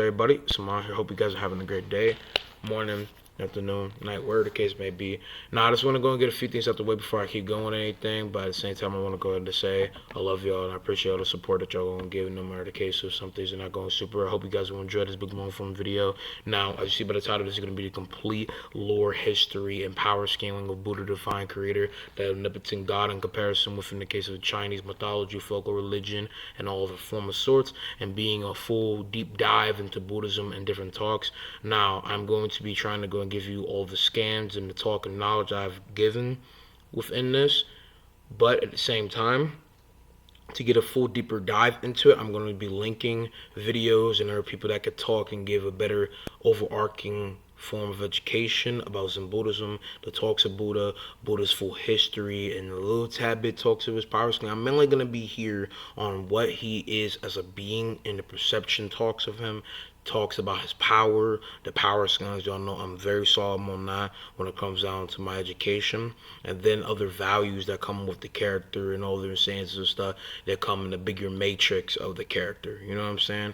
everybody? Samar here. Hope you guys are having a great day, morning, afternoon, night, wherever the case may be. Now, I just want to go and get a few things out the way before I keep going with anything. But at the same time, I want to go ahead and say I love y'all and I appreciate all the support that y'all are giving, no matter the case. If some things are not going super, I hope you guys will enjoy this big long form video. Now, as you see by the title, this is going to be the complete lore, history, and power scaling of Buddha, the divine creator, the omnipotent God, in comparison within the case of Chinese mythology, folklore, religion, and all of the form of sorts, and being a full deep dive into Buddhism and different talks. Now, I'm going to be trying to go and give you all the scans and the talk and knowledge I've given within this, but at the same time, to get a full deeper dive into it, I'm going to be linking videos and other people that could talk and give a better overarching form of education about Zen Buddhism, the talks of Buddha, Buddha's full history, and a little tad bit talks of his power scaling. I'm mainly going to be here on what he is as a being and the perception talks of him, talks about his power, the power skills. Y'all know I'm very solemn on that when it comes down to my education, and then other values that come with the character and all the sayings and stuff that come in the bigger matrix of the character. You know what I'm saying?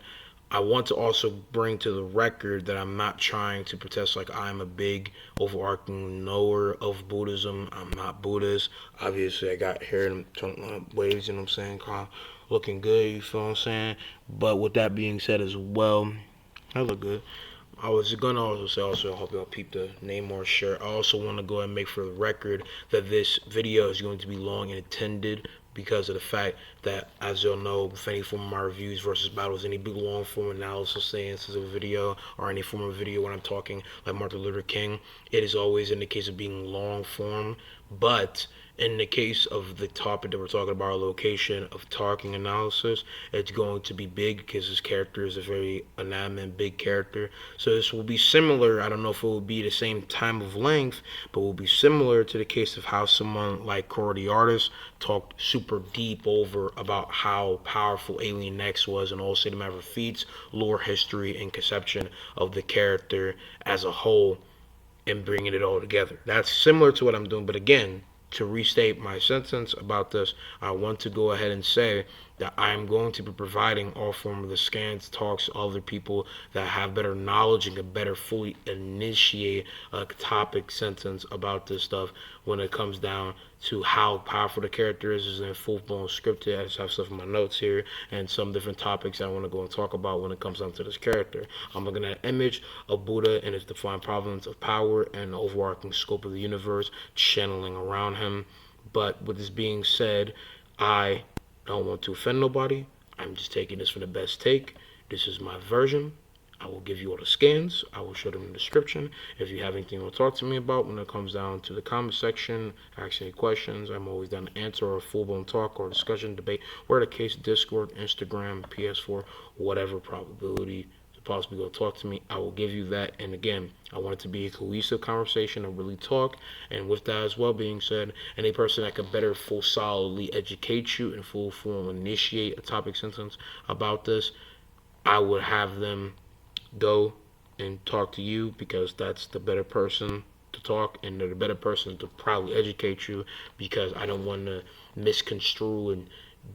I want to also bring to the record that I'm not trying to protest like I'm a big overarching knower of Buddhism. I'm not Buddhist. Obviously, I got hair and waves, you know what I'm saying? Kind of looking good, you feel what I'm saying? But with that being said as well, I look good. I was gonna also say, I hope y'all peep the AmonRa shirt. I also want to go and make for the record that this video is going to be long and intended because of the fact that, as you'll know, with any form of my reviews versus battles, any big long form analysis, seances of a video, or any form of video when I'm talking like Martin Luther King, it is always in the case of being long form. But in the case of the topic that we're talking about, our location of talking analysis, it's going to be big because his character is a very animate, big character. So this will be similar. I don't know if it will be the same time of length, but will be similar to the case of how someone like Cora the Artist talked super deep over about how powerful Alien X was and all cinematic feats, lore, history, and conception of the character as a whole, and bringing it all together. That's similar to what I'm doing, but again, to restate my sentence about this, I want to go ahead and say that I'm going to be providing all form of the scans, talks, other people that have better knowledge and can better fully initiate a topic sentence about this stuff when it comes down to how powerful the character is in full-blown scripted. I just have stuff in my notes here and some different topics I want to go and talk about when it comes down to this character. I'm looking at an image of Buddha and his defined province of power and the overarching scope of the universe channeling around him. But with this being said, I don't want to offend nobody. I'm just taking this for the best take. This is my version. I will give you all the scans. I will show them in the description. If you have anything to talk to me about when it comes down to the comment section, ask any questions, I'm always down to answer, or a full-blown talk or discussion, debate, where the case, Discord, Instagram, PS4, whatever probability to possibly go talk to me, I will give you that. And again, I want it to be a cohesive conversation and really talk. And with that as well being said, any person that could better full solidly educate you and full form initiate a topic sentence about this, I would have them go and talk to you, because that's the better person to talk and they're the better person to probably educate you, because I don't want to misconstrue and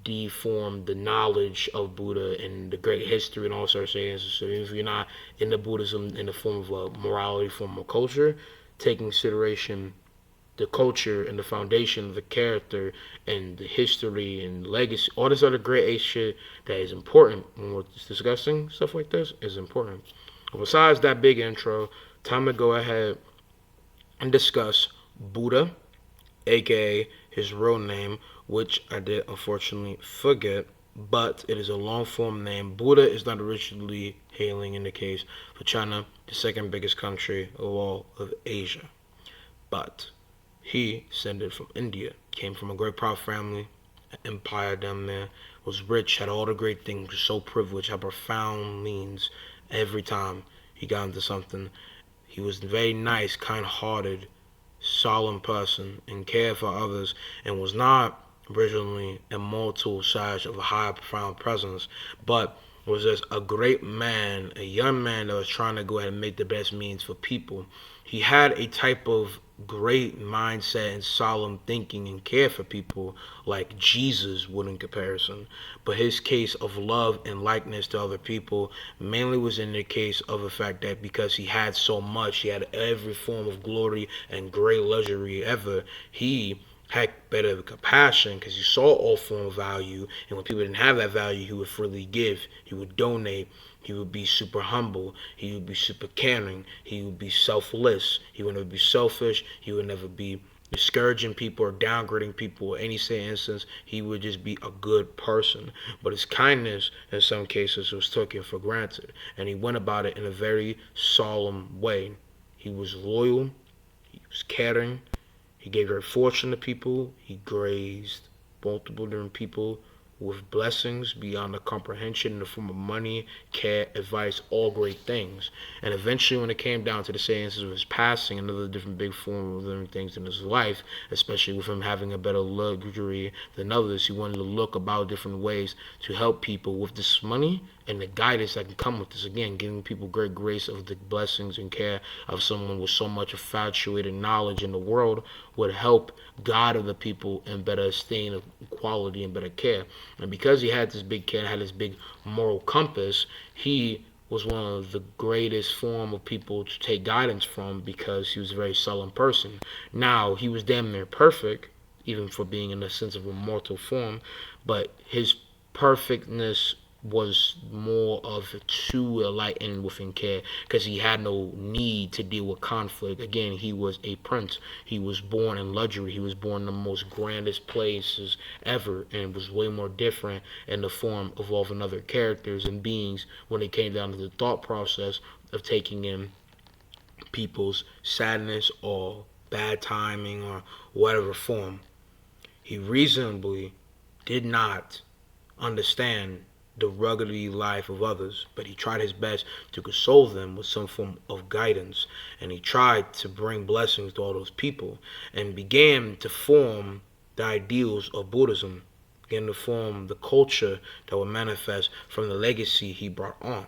deform the knowledge of Buddha and the great history and all sorts of things. So if you're not into Buddhism in the form of a morality, form of culture, taking consideration the culture and the foundation of the character and the history and legacy, all this other great ace shit that is important when we're discussing stuff like this is important. Besides that big intro, time to go ahead and discuss Buddha, aka his real name, which I did unfortunately forget, but it is a long form name. Buddha is not originally hailing in the case for China, the second biggest country of all of Asia, but he descended from India, came from a great proud family, an empire down there, was rich, had all the great things, was so privileged, had profound means every time he got into something. He was very nice, kind-hearted, solemn person, and cared for others, and was not originally immortal such of a high, profound presence, but was just a great man, a young man that was trying to go ahead and make the best means for people. He had a type of great mindset and solemn thinking and care for people like Jesus would in comparison. But his case of love and likeness to other people mainly was in the case of the fact that because he had so much, he had every form of glory and great luxury ever, he had better compassion because he saw all form of value, and when people didn't have that value, he would freely give, he would donate, he would be super humble, he would be super caring, he would be selfless, he would never be selfish, he would never be discouraging people or downgrading people or any say instance. He would just be a good person, but his kindness in some cases was taken for granted, and he went about it in a very solemn way. He was loyal, he was caring, he gave great fortune to people. He graced multiple different people with blessings beyond the comprehension in the form of money, care, advice, all great things. And eventually, when it came down to the seances of his passing and other different big form of living things in his life, especially with him having a better luxury than others, he wanted to look about different ways to help people with this money and the guidance that can come with this. Again, giving people great grace of the blessings and care of someone with so much infatuated knowledge in the world would help guide other people in better esteem of quality and better care. And because he had this big care, had this big moral compass, he was one of the greatest form of people to take guidance from because he was a very sullen person. Now, he was damn near perfect, even for being in a sense of a mortal form, but his perfectness was more of to enlighten within care because he had no need to deal with conflict. Again, he was a prince. He was born in luxury. He was born in the most grandest places ever, and was way more different in the form of all other characters and beings when it came down to the thought process of taking in people's sadness or bad timing or whatever form. He reasonably did not understand the ruggedy life of others, but he tried his best to console them with some form of guidance, and he tried to bring blessings to all those people, and began to form the ideals of Buddhism, began to form the culture that would manifest from the legacy he brought on.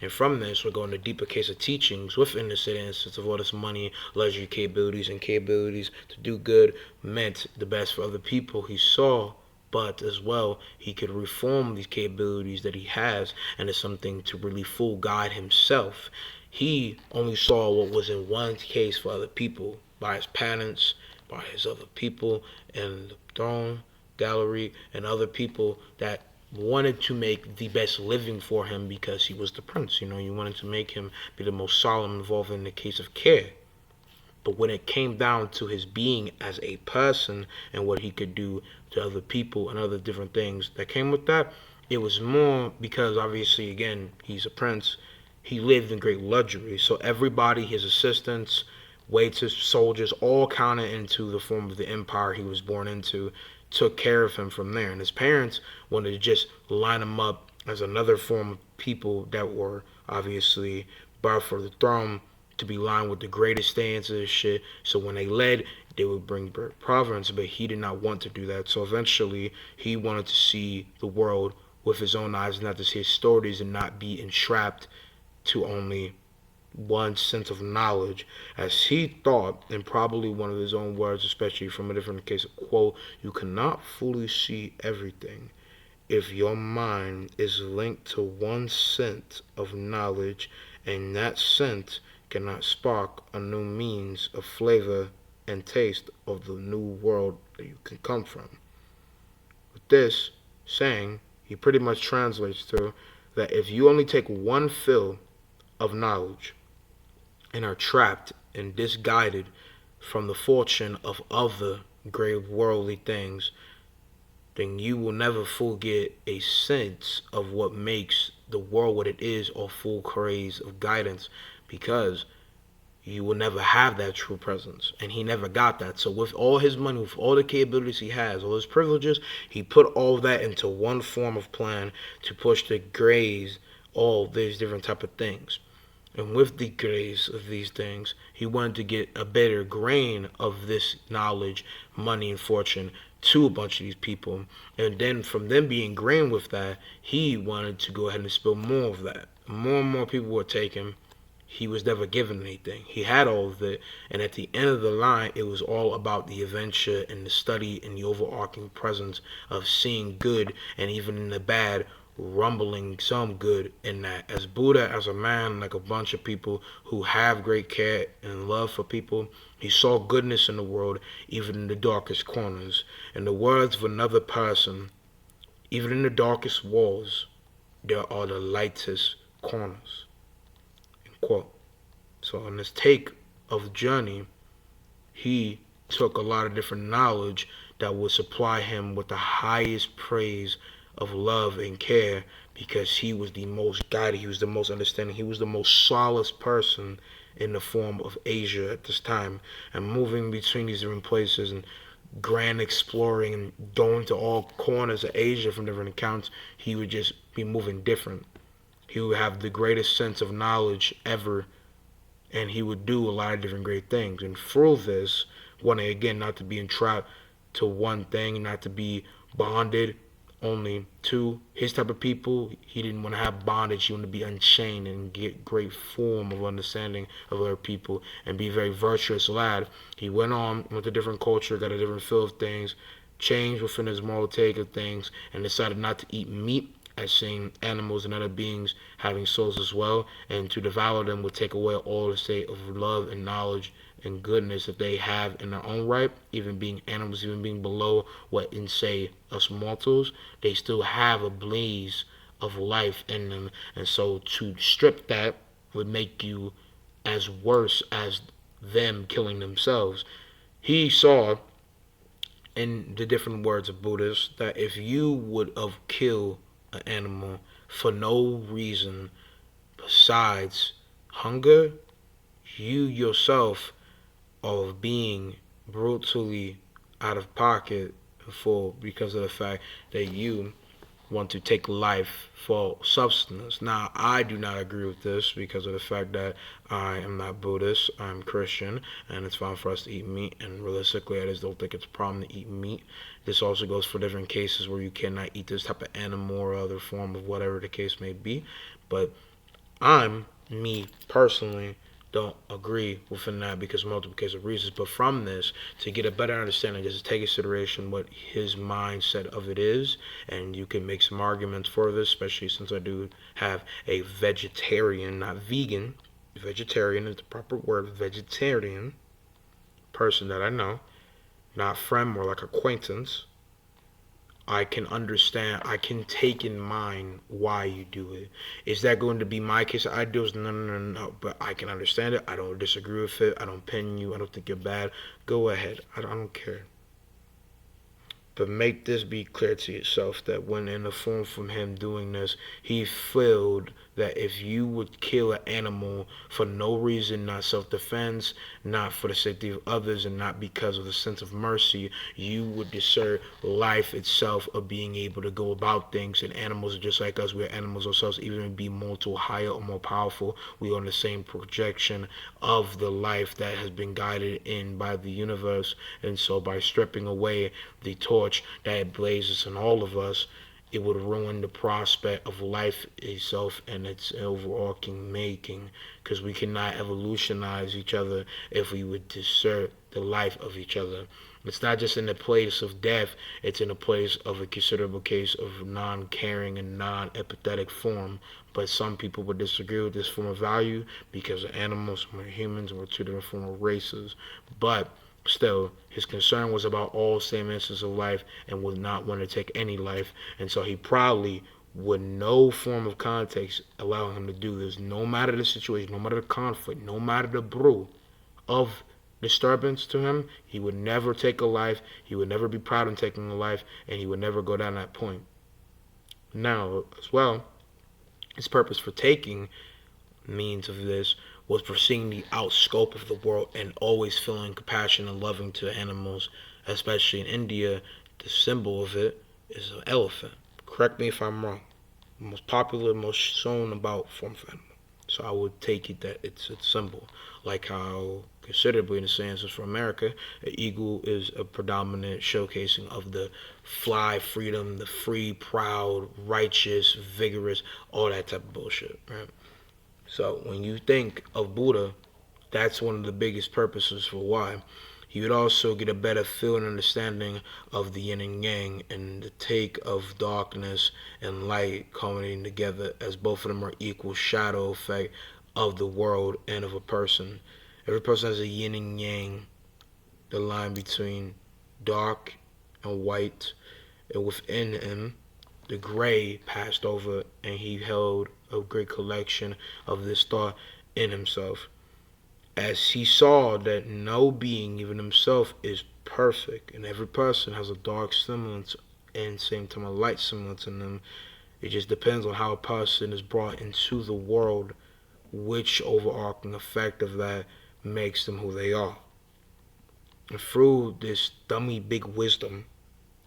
And from this, we're going to deeper case of teachings within the city instance of all this money, luxury capabilities, and capabilities to do good meant the best for other people. He saw, but as well, he could reform these capabilities that he has into something to really full guide himself. He only saw what was in one case for other people by his parents, by his other people in the throne gallery, and other people that wanted to make the best living for him because he was the prince. You wanted to make him be the most solemn involved in the case of care. But when it came down to his being as a person and what he could do to other people and other different things that came with that, it was more because obviously, again, he's a prince. He lived in great luxury. So everybody, his assistants, waiters, soldiers, all counted into the form of the empire he was born into, took care of him from there. And his parents wanted to just line him up as another form of people that were obviously barred for the throne to be lined with the greatest stances and shit. So when they led, they would bring providence, but he did not want to do that. So eventually, he wanted to see the world with his own eyes, not to see his stories and not be entrapped to only one sense of knowledge, as he thought, and probably one of his own words, especially from a different case of quote, you cannot fully see everything if your mind is linked to one sense of knowledge, and that sense cannot spark a new means of flavor and taste of the new world that you can come from. With this saying, he pretty much translates to that if you only take one fill of knowledge and are trapped and disguided from the fortune of other great worldly things, then you will never full get a sense of what makes the world what it is or full craze of guidance, because you will never have that true presence. And he never got that. So with all his money, with all the capabilities he has, all his privileges, he put all that into one form of plan to push to graze all these different type of things. And with the grace of these things, he wanted to get a better grain of this knowledge, money, and fortune to a bunch of these people. And then from them being ingrained with that, he wanted to go ahead and spill more of that. More and more people were taken. He was never given anything. He had all of it, and at the end of the line, it was all about the adventure and the study and the overarching presence of seeing good, and even in the bad, rumbling some good in that. As Buddha, as a man, like a bunch of people who have great care and love for people, he saw goodness in the world, even in the darkest corners. In the words of another person, even in the darkest walls, there are the lightest corners. Quote. So on this take of the journey, he took a lot of different knowledge that would supply him with the highest praise of love and care, because he was the most guided, he was the most understanding, he was the most solace person in the form of Asia at this time. And moving between these different places and grand exploring and going to all corners of Asia from different accounts, he would just be moving different. He would have the greatest sense of knowledge ever, and he would do a lot of different great things. And through this, wanting again not to be entrapped to one thing, not to be bonded only to his type of people. He didn't want to have bondage. He wanted to be unchained and get great form of understanding of other people and be a very virtuous lad. He went on with a different culture, got a different feel of things, changed within his moral take of things, and decided not to eat meat, as seeing animals and other beings having souls as well, and to devour them would take away all the state of love and knowledge and goodness that they have in their own right. Even being animals, even being below what in say us mortals, they still have a blaze of life in them. And so to strip that would make you as worse as them killing themselves. He saw in the different words of Buddhists that if you would have killed an animal for no reason besides hunger, you yourself are being brutally out of pocket for, because of the fact that you want to take life for substance. Now, I do not agree with this because of the fact that I am not Buddhist, I'm Christian, and it's fine for us to eat meat, and realistically, I just don't think it's a problem to eat meat. This also goes for different cases where you cannot eat this type of animal or other form of whatever the case may be, but me personally, don't agree within that because of multiple cases of reasons. But from this, to get a better understanding, just to take into consideration what his mindset of it is, and you can make some arguments for this, especially since I do have a vegetarian, not vegan, vegetarian is the proper word, vegetarian person that I know, not friend, more like acquaintance. I can understand, I can take in mind why you do it. Is that going to be my case of ideals? No, no, no, no. But I can understand it. I don't disagree with it. I don't pin you. I don't think you're bad. Go ahead. I don't care. But make this be clear to yourself that when in the form from him doing this, he felt that if you would kill an animal for no reason, not self-defense, not for the safety of others, and not because of a sense of mercy, you would desert life itself of being able to go about things. And animals are just like us. We're animals ourselves, even be more to higher or more powerful. We are on the same projection of the life that has been guided in by the universe. And so by stripping away the torch that blazes in all of us, it would ruin the prospect of life itself and its overarching making, because we cannot evolutionize each other if we would desert the life of each other. It's not just in the place of death, it's in a place of a considerable case of non-caring and non-empathetic form. But some people would disagree with this form of value because of animals, we're humans, and we're two different form of races. But still, his concern was about all same instances of life and would not want to take any life. And so he probably would no form of context allow him to do this, no matter the situation, no matter the conflict, no matter the brew of disturbance to him. He would never take a life. He would never be proud of taking a life, and he would never go down that point. Now, as well, his purpose for taking means of this was for seeing the outscope of the world and always feeling compassion and loving to animals, especially in India. The symbol of it is an elephant. Correct me if I'm wrong. The most popular, most shown about form of animal. So I would take it that it's a symbol. Like how, considerably in the senses for America, an eagle is a predominant showcasing of the fly freedom, the free, proud, righteous, vigorous, all that type of bullshit, right? So when you think of Buddha, that's one of the biggest purposes for why. You would also get a better feel and understanding of the yin and yang and the take of darkness and light culminating together, as both of them are equal shadow effect of the world and of a person. Every person has a yin and yang, the line between dark and white, and within him the gray passed over, and he held a great collection of this thought in himself. As he saw that no being, even himself, is perfect, and every person has a dark semblance and same time a light semblance in them. It just depends on how a person is brought into the world, which overarching effect of that makes them who they are. And through this dummy big wisdom,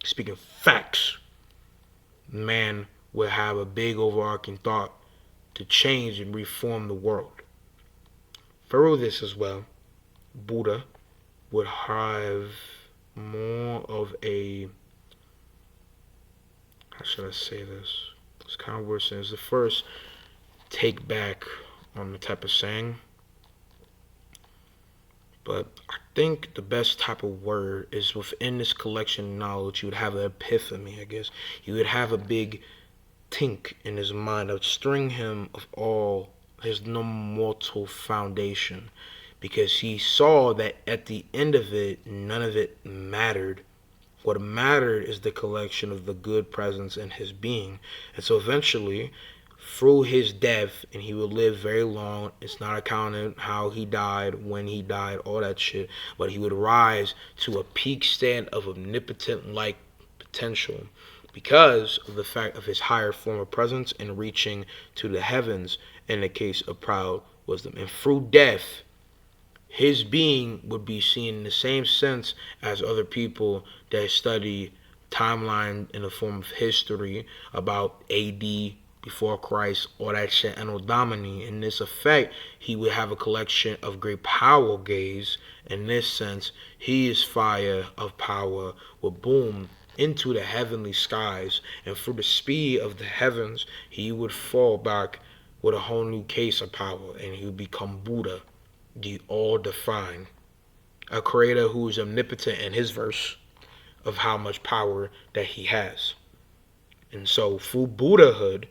speaking facts, man will have a big overarching thought to change and reform the world. Through this as well, Buddha would have more of a, how should I say this? It's kind of weird saying it's the first take back on the type of saying, but I think the best type of word is within this collection of knowledge, you would have an epiphany, I guess. You would have a big think in his mind of string him of all his no mortal foundation, because he saw that at the end of it, none of it mattered. What mattered is the collection of the good presence in his being. And so eventually, through his death, and he would live very long, it's not accounted how he died, when he died, all that shit, but he would rise to a peak stand of omnipotent like potential because of the fact of his higher form of presence and reaching to the heavens in the case of proud wisdom. And through death, his being would be seen in the same sense as other people that study timeline in the form of history about AD, before Christ, all that shit, Anno Domini. In this effect, he would have a collection of great power gaze. In this sense, he is fire of power would boom into the heavenly skies, and through the speed of the heavens, he would fall back with a whole new case of power, and he would become Buddha, the all-defined, a creator who is omnipotent in his verse of how much power that he has. And so, through Buddhahood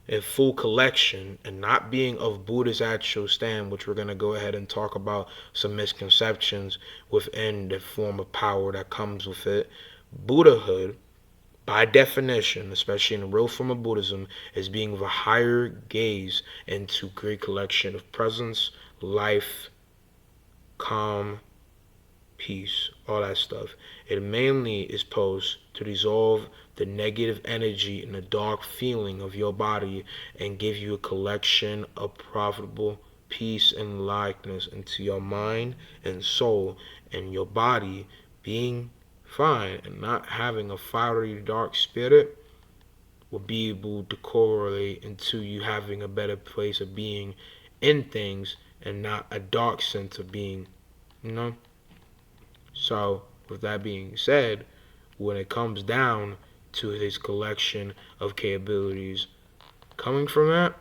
and full collection, and not being of Buddha's actual stand, which we're going to go ahead and talk about some misconceptions within the form of power that comes with it. Buddhahood, by definition, especially in the real form of Buddhism, is being of a higher gaze into great collection of presence, life, calm, peace, all that stuff. It mainly is posed to dissolve the negative energy and the dark feeling of your body and give you a collection of profitable peace and likeness into your mind and soul, and your body being fine and not having a fiery dark spirit will be able to correlate into you having a better place of being in things and not a dark sense of being, you know? So, with that being said, when it comes down to his collection of capabilities, coming from that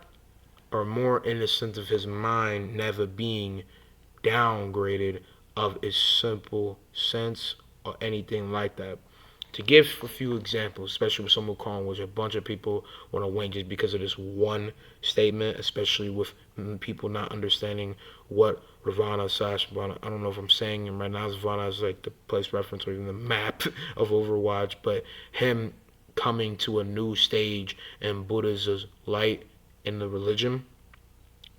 are more in the sense of his mind never being downgraded of its simple sense or anything like that. To give a few examples, especially with someone calling, which a bunch of people want to win just because of this one statement, especially with people not understanding what Ravana slash Ravana, I don't know if I'm saying him right now, Ravana is like the place reference or even the map of Overwatch, but him coming to a new stage in Buddha's light in the religion,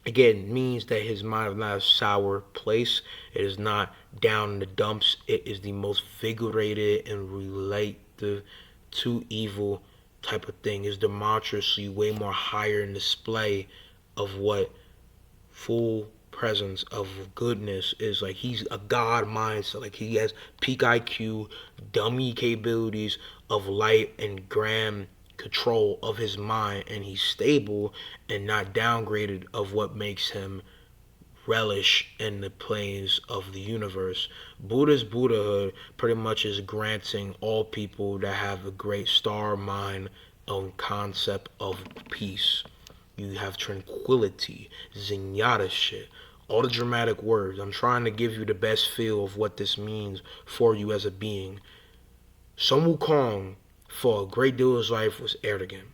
again, means that his mind is not a sour place. It is not down in the dumps. It is the most vigorated and related to evil type of thing. It's demonstrably way more higher in display of what full presence of goodness is. Like, he's a god mindset. Like, he has peak IQ, dummy capabilities of light and grand control of his mind, and he's stable and not downgraded of what makes him relish in the planes of the universe. Buddha's Buddhahood pretty much is granting all people that have a great star mind on concept of peace. You have tranquility, zenyatta shit, all the dramatic words. I'm trying to give you the best feel of what this means for you as a being. Sun Wukong, for a great deal of his life, was arrogant,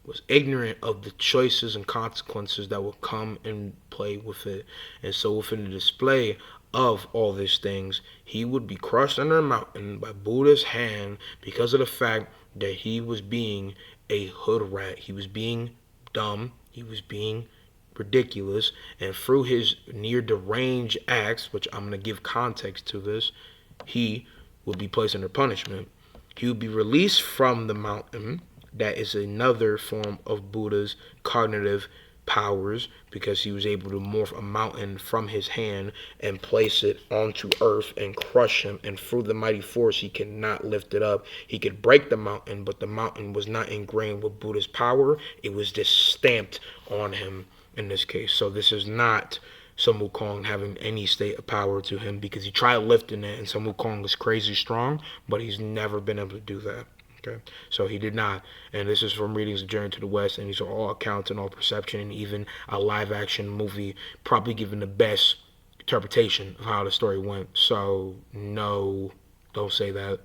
was ignorant of the choices and consequences that would come and play with it. And so within the display of all these things, he would be crushed under a mountain by Buddha's hand because of the fact that he was being a hood rat. He was being dumb. He was being ridiculous. And through his near deranged acts, which I'm going to give context to this, he would be placed under punishment. He would be released from the mountain. That is another form of Buddha's cognitive powers, because he was able to morph a mountain from his hand and place it onto earth and crush him, and through the mighty force he cannot lift it up. He could break the mountain, but the mountain was not ingrained with Buddha's power. It was just stamped on him in this case. So this is not Sun Wukong having any state of power to him, because he tried lifting it, and Sun Wukong is crazy strong, but he's never been able to do that. Okay, so he did not, and this is from readings of Journey to the West, and these are all accounts and all perception, and even a live-action movie probably giving the best interpretation of how the story went. So no, don't say that.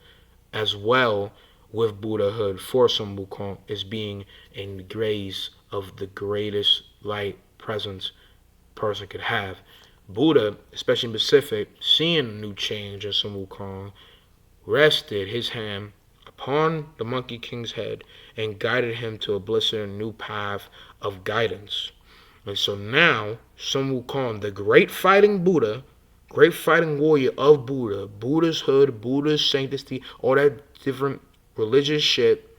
As well, with Buddhahood for Sun Wukong is being in the grace of the greatest light presence a person could have. Buddha, especially in Pacific, seeing a new change in Sun Wukong, rested his hand upon the Monkey King's head and guided him to a blissful new path of guidance. And so now, Sun Wukong, the great fighting Buddha, great fighting warrior of Buddha, Buddha's hood, Buddha's sanctity, all that different religious shit,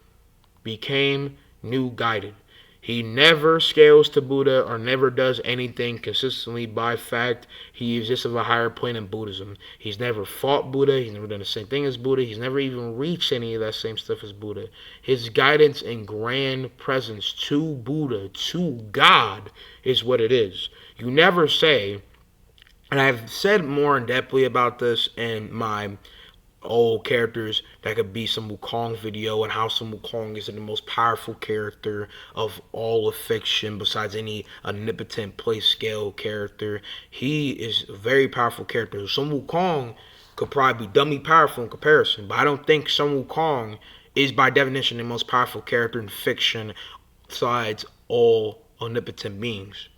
became new guided. He never scales to Buddha or never does anything consistently by fact. He is just of a higher plane in Buddhism. He's never fought Buddha. He's never done the same thing as Buddha. He's never even reached any of that same stuff as Buddha. His guidance and grand presence to Buddha, to God, is what it is. You never say, and I've said more in depthly about this in my old characters that could be Sun Wukong video, and how Sun Wukong is the most powerful character of all of fiction besides any omnipotent place scale character. He is a very powerful character. Sun Wukong could probably be dummy powerful in comparison, but I don't think Sun Wukong is by definition the most powerful character in fiction besides all omnipotent beings.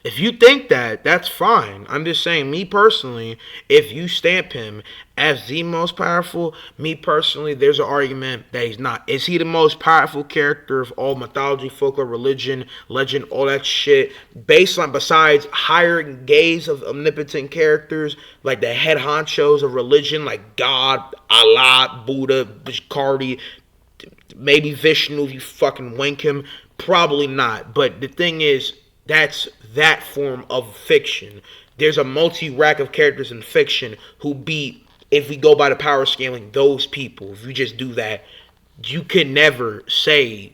If you think that, that's fine. I'm just saying, me personally, if you stamp him as the most powerful, me personally, there's an argument that he's not. Is he the most powerful character of all mythology, folklore, religion, legend, all that shit, based on, besides higher gaze of omnipotent characters, like the head honchos of religion, like God, Allah, Buddha, Vishkardi, maybe Vishnu if you fucking wink him? Probably not. But the thing is, that's that form of fiction. There's a multi-rack of characters in fiction who beat, if we go by the power scaling, those people. If you just do that, you could never say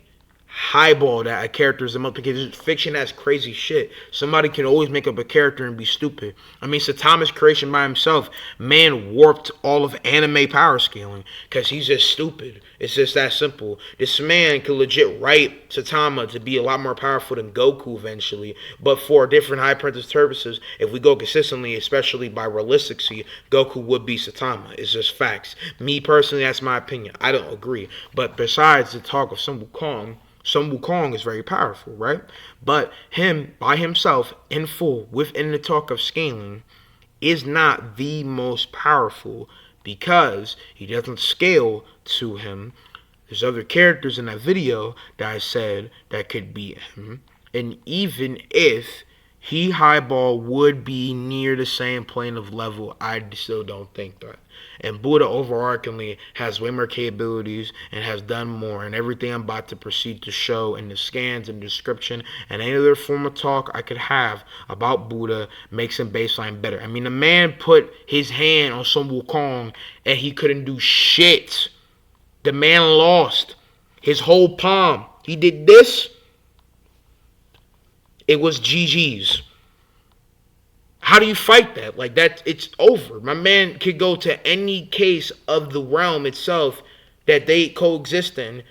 highball that a character is a multi, because fiction has crazy shit. Somebody can always make up a character and be stupid. I mean, Saitama's creation by himself, man warped all of anime power scaling because he's just stupid. It's just that simple. This man could legit write Saitama to be a lot more powerful than Goku eventually, but for different high princess purposes, if we go consistently, especially by realisticy, Goku would be Saitama. It's just facts. Me personally, that's my opinion. I don't agree. But besides the talk of Sun Wukong is very powerful, right? But him, by himself, in full, within the talk of scaling, is not the most powerful, because he doesn't scale to him. There's other characters in that video that I said that could beat him. And even if he highball would be near the same plane of level, I still don't think that. And Buddha overarchingly has way more capabilities and has done more, and everything I'm about to proceed to show in the scans and description and any other form of talk I could have about Buddha makes him baseline better. I mean, the man put his hand on Sun Wukong and he couldn't do shit. The man lost. His whole palm. He did this. It was GG's. How do you fight that? Like that, it's over. My man could go to any case of the realm itself that they coexist in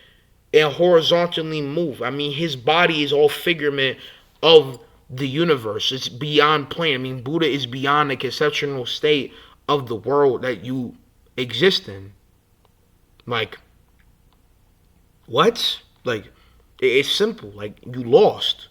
and horizontally move. I mean, his body is all figment of the universe. It's beyond plane. I mean, Buddha is beyond the conceptual state of the world that you exist in. Like, what? Like, it's simple. Like, you lost.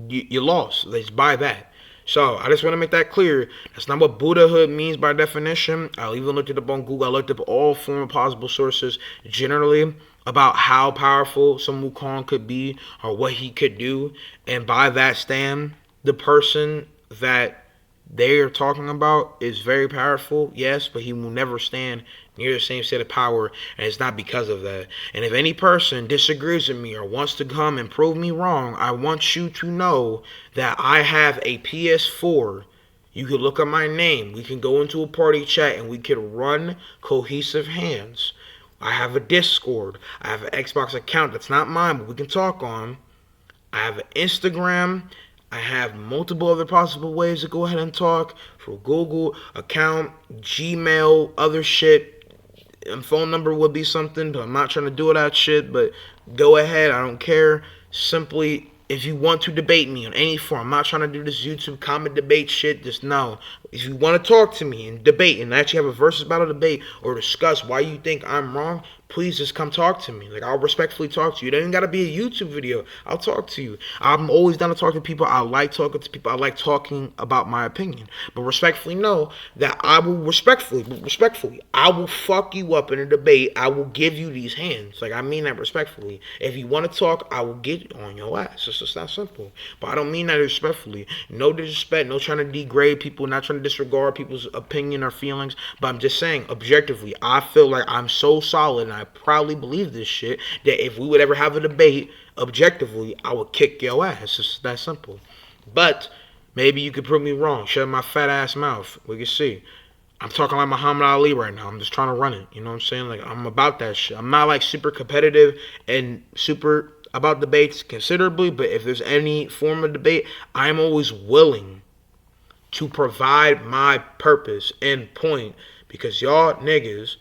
You lost. Let's buy that. So I just want to make that clear. That's not what Buddhahood means by definition. I even looked it up on Google. I looked up all former possible sources generally about how powerful some Wukong could be or what he could do. And by that stand, the person that they are talking about is very powerful, yes, but he will never stand near the same state of power, and it's not because of that. And if any person disagrees with me or wants to come and prove me wrong, I want you to know that I have a PS4. You can look up my name. We can go into a party chat and we can run cohesive hands. I have a Discord. I have an Xbox account that's not mine, but we can talk on. I have an Instagram. I have multiple other possible ways to go ahead and talk for Google account, Gmail, other shit. And phone number would be something, but I'm not trying to do that shit. But go ahead, I don't care. Simply, if you want to debate me in any form, I'm not trying to do this YouTube comment debate shit. Just know, if you want to talk to me and debate and actually have a versus battle debate or discuss why you think I'm wrong, please just come talk to me. Like, I'll respectfully talk to you. It ain't gotta be a YouTube video. I'll talk to you. I'm always down to talk to people. I like talking to people. I like talking about my opinion. But respectfully know that I will respectfully, I will fuck you up in a debate. I will give you these hands. Like, I mean that respectfully. If you want to talk, I will get on your ass. It's just that simple. But I don't mean that respectfully. No disrespect. No trying to degrade people. Not trying to disregard people's opinion or feelings. But I'm just saying, objectively, I feel like I'm so solid, and I proudly believe this shit, that if we would ever have a debate, objectively, I would kick your ass. It's just that simple. But maybe you could prove me wrong. Shut my fat ass mouth. We can see. I'm talking like Muhammad Ali right now. I'm just trying to run it. You know what I'm saying? Like, I'm about that shit. I'm not like super competitive and super about debates considerably, but if there's any form of debate, I'm always willing to provide my purpose and point, because y'all niggas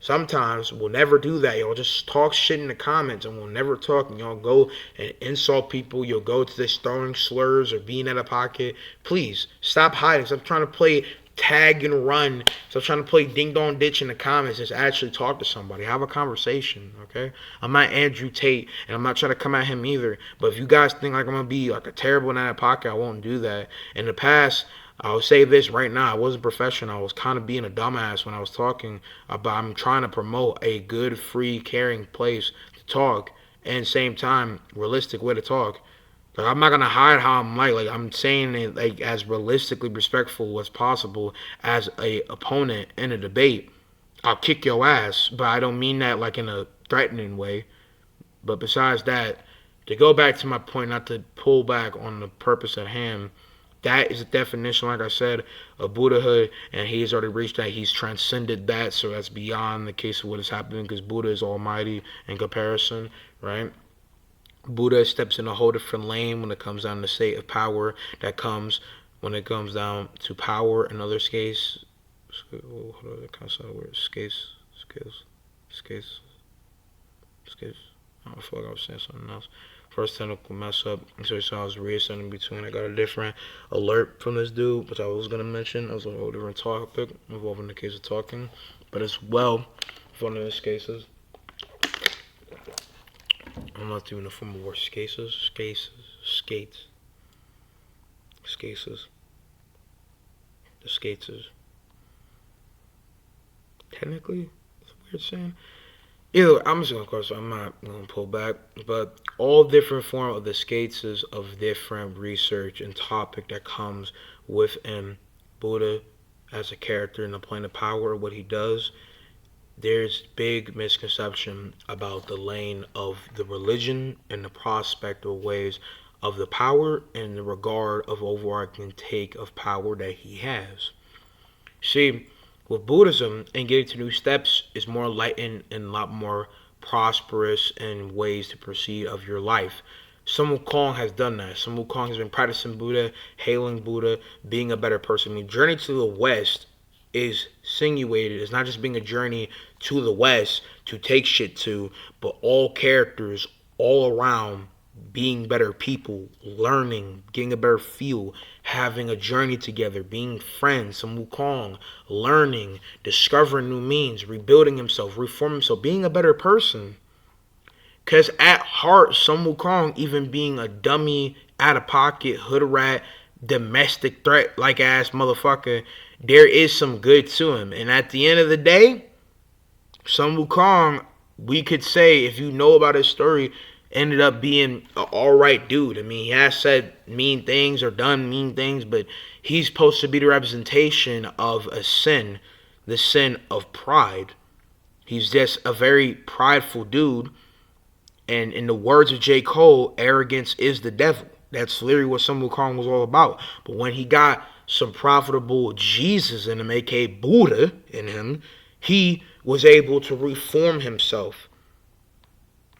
sometimes will never do that. Y'all just talk shit in the comments and will never talk, and y'all go and insult people. You'll go to this throwing slurs or being out of pocket. Please stop hiding. Stop trying to play tag and run. Stop trying to play ding dong ditch in the comments. Just actually talk to somebody. Have a conversation, okay? I'm not Andrew Tate, and I'm not trying to come at him either. But if you guys think like I'm gonna be like a terrible in that pocket, I won't do that. In the past, I'll say this right now. I wasn't professional. I was kind of being a dumbass when I was talking about I'm trying to promote a good, free, caring place to talk, and same time, realistic way to talk. Like, I'm not gonna hide how I'm like I'm saying it like as realistically respectful as possible as a opponent in a debate. I'll kick your ass, but I don't mean that like in a threatening way. But besides that, to go back to my point, not to pull back on the purpose at hand, that is a definition, like I said, of Buddhahood, and he's already reached that. He's transcended that, so that's beyond the case of what is happening, because Buddha is almighty in comparison, right? Buddha steps in a whole different lane when it comes down to the state of power that comes when it comes down to power in other skates. Skates. I feel like I was saying something else. First technical mess up. So I was reading something in between. I got a different alert from this dude, which I was going to mention. It was a whole different topic involving the case of talking. But as well, one of those cases. I'm not doing the form of words. Skates. The skates. Technically, it's a weird saying. Either way, I'm just going to close, so I'm not going to pull back. But all different form of the skates is of different research and topic that comes within Buddha as a character in the plane of power, what he does. There's big misconception about the lane of the religion and the prospect of ways of the power and the regard of overarching take of power that he has. See, with Buddhism and getting to new steps is more enlightened and a lot more prosperous and ways to proceed of your life. Sun Wukong has done that. Sun Wukong has been practicing Buddha, hailing Buddha, being a better person. I mean, Journey to the West is insinuated. It's not just being a journey to the West to take shit to, but all characters all around being better people, learning, getting a better feel, having a journey together, being friends, some Wukong, learning, discovering new means, rebuilding himself, reforming himself, being a better person. Because at heart, Sun Wukong, even being a dummy, out of pocket, hood rat, domestic threat like ass motherfucker, there is some good to him. And at the end of the day, Sun Wukong, we could say, if you know about his story, ended up being an alright dude. I mean, he has said mean things or done mean things, but he's supposed to be the representation of a sin, the sin of pride. He's just a very prideful dude. And in the words of J. Cole, arrogance is the devil. That's literally what Sun Wukong was all about. But when he got some profitable Jesus in him, aka Buddha in him, he was able to reform himself.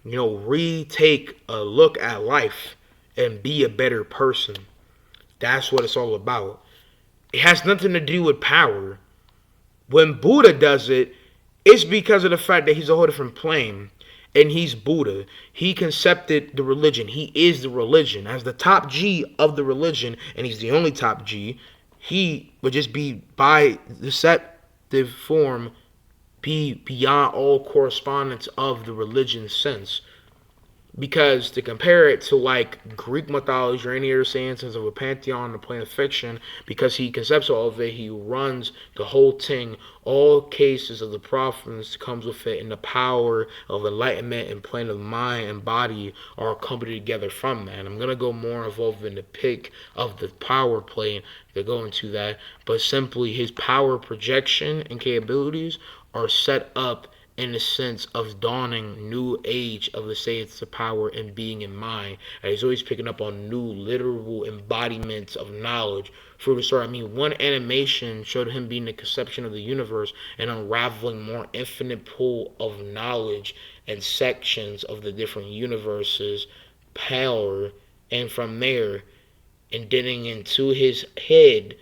You know, retake a look at life and be a better person. That's what it's all about. It has nothing to do with power. When Buddha does it, it's because of the fact that he's a whole different plane. And he's Buddha. He concepted the religion. He is the religion. As the top G of the religion, and he's the only top G, he would just be, by deceptive form, be beyond all correspondence of the religion sense. Because to compare it to like Greek mythology or any other instance of a pantheon or plane of fiction, because he concepts all of it, he runs the whole thing, all cases of the providence comes with it, and the power of enlightenment and plane of mind and body are accompanied together from that. And I'm going to go more involved in the pick of the power plane to go into that, but simply his power projection and capabilities are set up in the sense of dawning new age of the states of power and being in mind. And he's always picking up on new literal embodiments of knowledge through the story. I mean, one animation showed him being the conception of the universe and unraveling more infinite pool of knowledge and sections of the different universes, power, and from there, and getting into his head,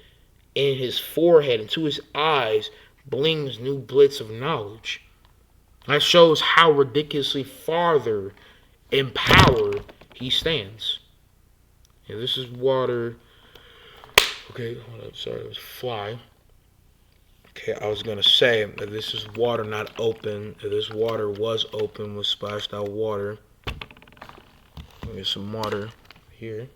in his forehead, into his eyes, blings new blitz of knowledge. That shows how ridiculously farther in power he stands. Yeah, this is water. Okay, hold up. Sorry, it was fly. Okay, I was going to say that this is water not open. If this water was open with splashed out water. Get some water here.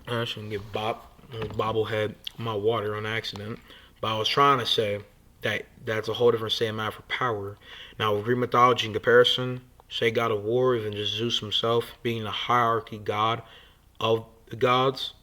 I shouldn't get bobblehead my water on accident. But I was trying to say that's a whole different state of mind for power. Now, with Greek mythology in comparison, say God of War, even just Zeus himself, being the hierarchy god of the gods,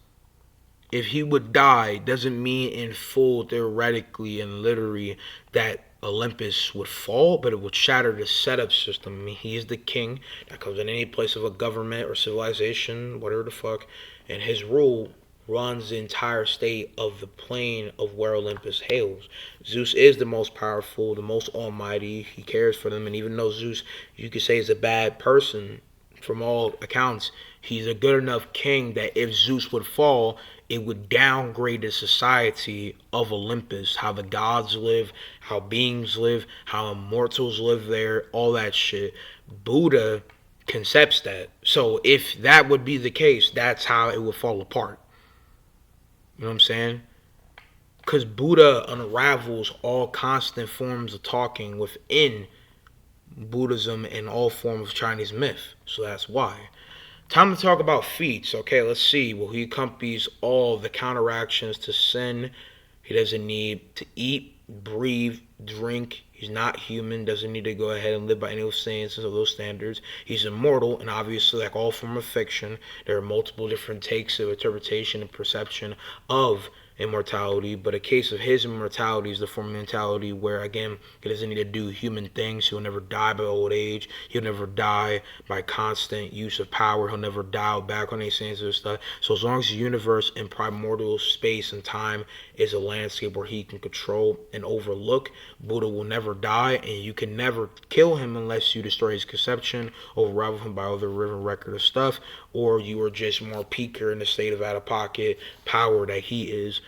if he would die, doesn't mean in full, theoretically and literally, that Olympus would fall, but it would shatter the setup system. I mean, he is the king that comes in any place of a government or civilization, whatever the fuck, and his rule runs the entire state of the plane of where Olympus hails. Zeus is the most powerful, the most almighty. He cares for them, and even though Zeus, you could say, is a bad person, from all accounts, he's a good enough king that if Zeus would fall, it would downgrade the society of Olympus, how the gods live, how beings live, how immortals live there, all that shit. Buddha concepts that. So if that would be the case, that's how it would fall apart. You know what I'm saying? Because Buddha unravels all constant forms of talking within Buddhism and all forms of Chinese myth. So that's why. Time to talk about feats. Okay, let's see. Well, he accompanies all the counteractions to sin. He doesn't need to eat, breathe, drink. He's not human, doesn't need to go ahead and live by any of those standards. He's immortal, and obviously, like all form of fiction, there are multiple different takes of interpretation and perception of immortality, but a case of his immortality is the form of mentality where, again, he doesn't need to do human things. He'll never die by old age. He'll never die by constant use of power. He'll never dial back on any sensitive stuff. So as long as the universe in primordial space and time is a landscape where he can control and overlook, Buddha will never die, and you can never kill him unless you destroy his conception, overrival him by other written record of stuff, or you are just more peaker in the state of out-of-pocket power that he is.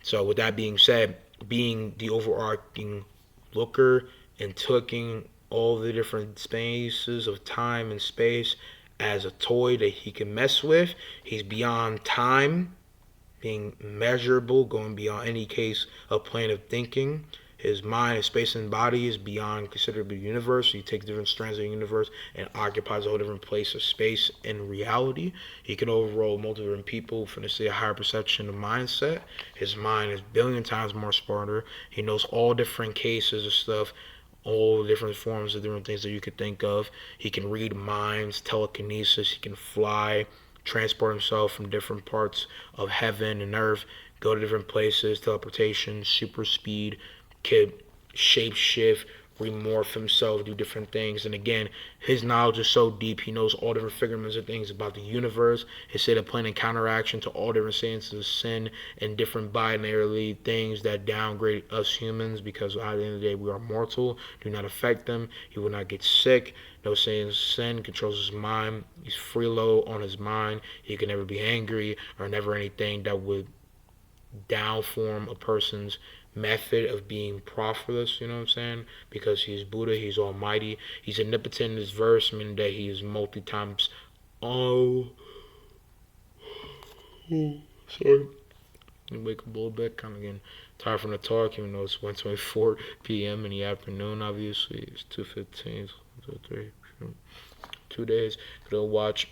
So with that being said, being the overarching looker and taking all the different spaces of time and space as a toy that he can mess with, he's beyond time, being measurable, going beyond any case of plane of thinking. His mind, his space and body is beyond considerably the universe. So he takes different strands of the universe and occupies a whole different place of space in reality. He can overrule multiple different people from the state of higher perception of mindset. His mind is a billion times more smarter. He knows all different cases of stuff, all different forms of different things that you could think of. He can read minds, telekinesis. He can fly, transport himself from different parts of heaven and earth, go to different places, teleportation, super speed, could shape shift, remorph himself, do different things. And again, his knowledge is so deep. He knows all different figments of things about the universe. His state of plan and counteraction to all different senses of sin and different binarily things that downgrade us humans, because at the end of the day we are mortal. Do not affect them. He will not get sick. No sin controls his mind. He's freeload on his mind. He can never be angry or never anything that would downform a person's method of being profitless, you know what I'm saying? Because he's Buddha, he's almighty, he's omnipotent in this verse, meaning that he is multi times. Oh, sorry. Let me wake up a little bit, kind of getting tired from the talk, even though it's 1:24 p.m. in the afternoon, obviously. It's 2:15, 3, 2 days. Gonna watch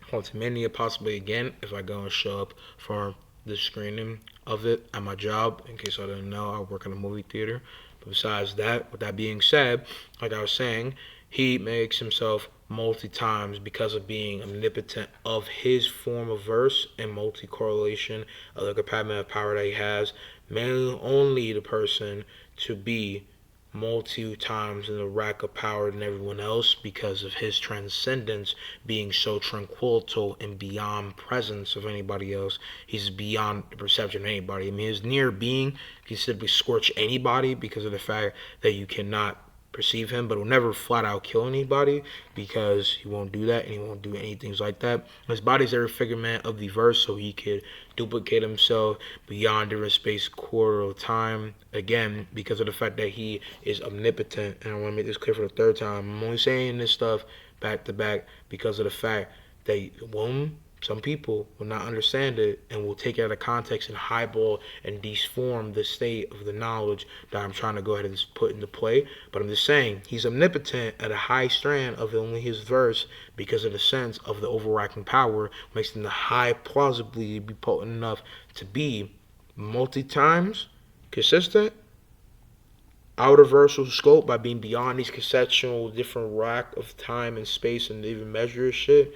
Multimania possibly again if I go and show up for the screening of it at my job. In case I didn't know, I work in a movie theater. But besides that, with that being said, like I was saying, he makes himself multi-times because of being omnipotent of his form of verse and multi-correlation of the capacity of power that he has, mainly only the person to be multi-times in the rack of power than everyone else because of his transcendence being so tranquil and beyond presence of anybody else. He's beyond the perception of anybody. I mean, his near being can simply scorch anybody because of the fact that you cannot perceive him, but will never flat out kill anybody because he won't do that and he won't do anything like that. His body's every figment of the verse, so he could duplicate himself beyond different space, quarter of time. Again, because of the fact that he is omnipotent, and I want to make this clear for the third time. I'm only saying this stuff back to back because of the fact that some people will not understand it and will take it out of context and highball and deform the state of the knowledge that I'm trying to go ahead and put into play. But I'm just saying, he's omnipotent at a high strand of only his verse because of the sense of the overarching power, makes him the high plausibly be potent enough to be multi-times consistent, outer-versal scope by being beyond these conceptual different rack of time and space and even measure shit,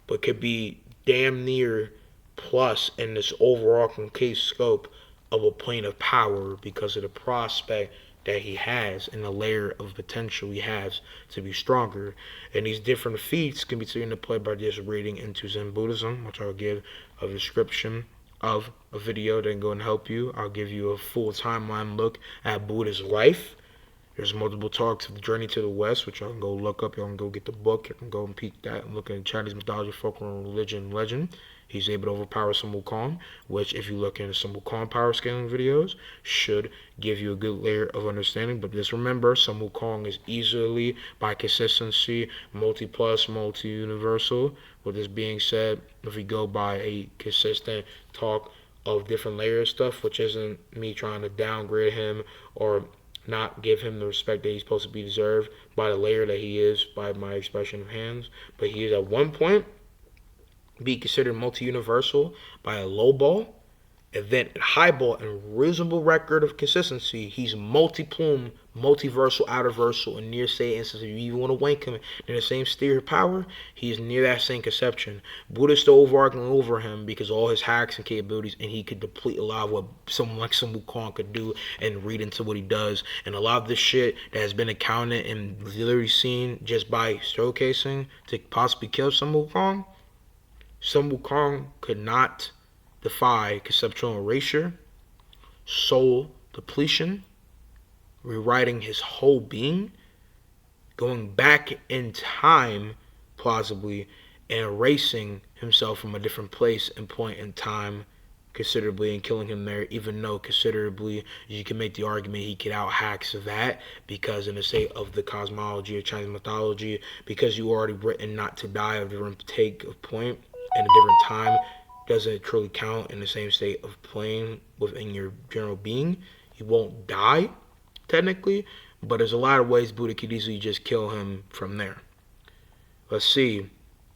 but could be damn near plus in this overarching case scope of a plane of power because of the prospect that he has and the layer of potential he has to be stronger. And these different feats can be taken into play by just reading into Zen Buddhism, which I'll give a description of a video that can go and help you. I'll give you a full timeline look at Buddha's life. There's multiple talks of the Journey to the West, which y'all can go look up. Y'all can go get the book. You can go and peek that and look at Chinese mythology, folklore, religion, legend. He's able to overpower Sun Wukong, which, if you look into Sun Wukong power scaling videos, should give you a good layer of understanding. But just remember, Sun Wukong is easily, by consistency, multi-plus, multi-universal. With this being said, if we go by a consistent talk of different layers stuff, which isn't me trying to downgrade him or not give him the respect that he's supposed to be deserved by the layer that he is, by my expression of hands, but he is at one point be considered multi-universal by a low ball And then highball and reasonable record of consistency, he's multi-plume, multiversal, outerversal, and near say instance. If you even want to wank him in the same sphere of power, he's near that same conception. Buddha's still overarching over him because all his hacks and capabilities, and he could deplete a lot of what someone like Sun Wukong could do and read into what he does. And a lot of this shit that has been accounted and literally seen just by showcasing to possibly kill Sun Wukong, Sun Wukong could not defy conceptual erasure, soul depletion, rewriting his whole being, going back in time, plausibly, and erasing himself from a different place and point in time considerably and killing him there, even though considerably you can make the argument he could out hacks that because in the state of the cosmology of Chinese mythology, because you already written not to die of different take of point in a different time doesn't truly count in the same state of plane within your general being. You won't die, technically, but there's a lot of ways Buddha could easily just kill him from there. Let's see.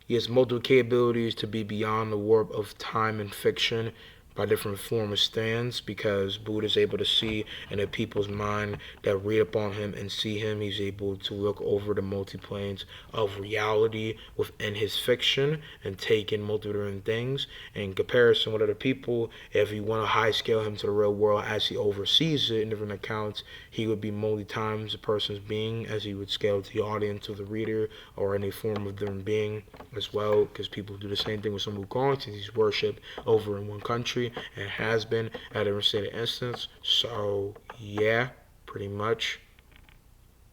He has multiple capabilities to be beyond the warp of time and fiction by different form of stands because Buddha is able to see in a people's mind that read upon him and see him. He's able to look over the multi-planes of reality within his fiction and take in multiple different things. In comparison with other people, if you want to high scale him to the real world as he oversees it in different accounts, he would be multi times a person's being as he would scale to the audience of the reader or any form of different being as well, because people do the same thing with Sun Wukong since he's worshipped over in one country and has been at every stated instance. So yeah, pretty much.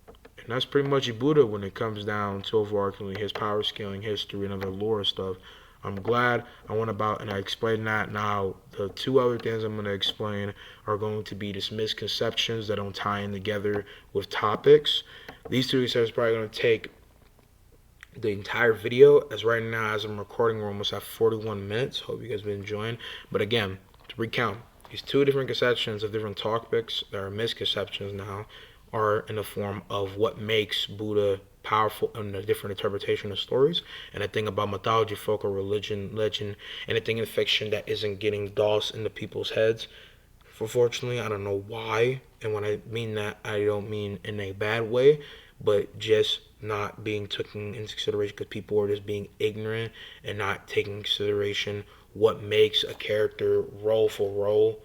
And that's pretty much Buddha when it comes down to overarchingly his power scaling history and other lore stuff. I'm glad I went about and I explained that. Now, the two other things I'm going to explain are going to be just misconceptions that don't tie in together with topics. These two conceptions are probably going to take the entire video, as right now as I'm recording we're almost at 41 minutes. Hope you guys have been enjoying. But again, to recount, these two different conceptions of different topics that are misconceptions now are in the form of what makes Buddha powerful and a different interpretation of stories, and a thing about mythology, folk, or religion, legend, and a thing in fiction that isn't getting dossed into people's heads. Unfortunately, I don't know why, and when I mean that, I don't mean in a bad way, but just not being taken into consideration because people are just being ignorant and not taking into consideration what makes a character role for role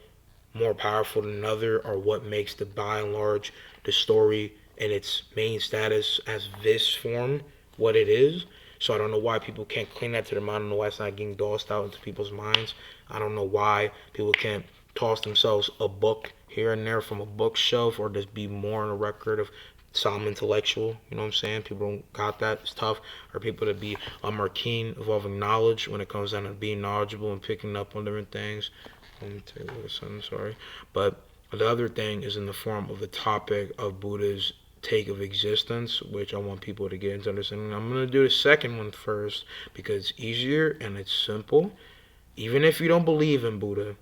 more powerful than another, or what makes the by and large the story and its main status as this form what it is. So I don't know why people can't clean that to their mind. I don't know why it's not getting dossed out into people's minds. I don't know why people can't toss themselves a book here and there from a bookshelf or just be more on a record of some intellectual, you know what I'm saying? People don't got that. It's tough for people to be more keen involving knowledge when it comes down to being knowledgeable and picking up on different things. Let me take a little something, sorry. But the other thing is in the form of the topic of Buddha's take of existence, which I want people to get into understanding. I'm going to do the second one first because it's easier and it's simple. Even if you don't believe in Buddha,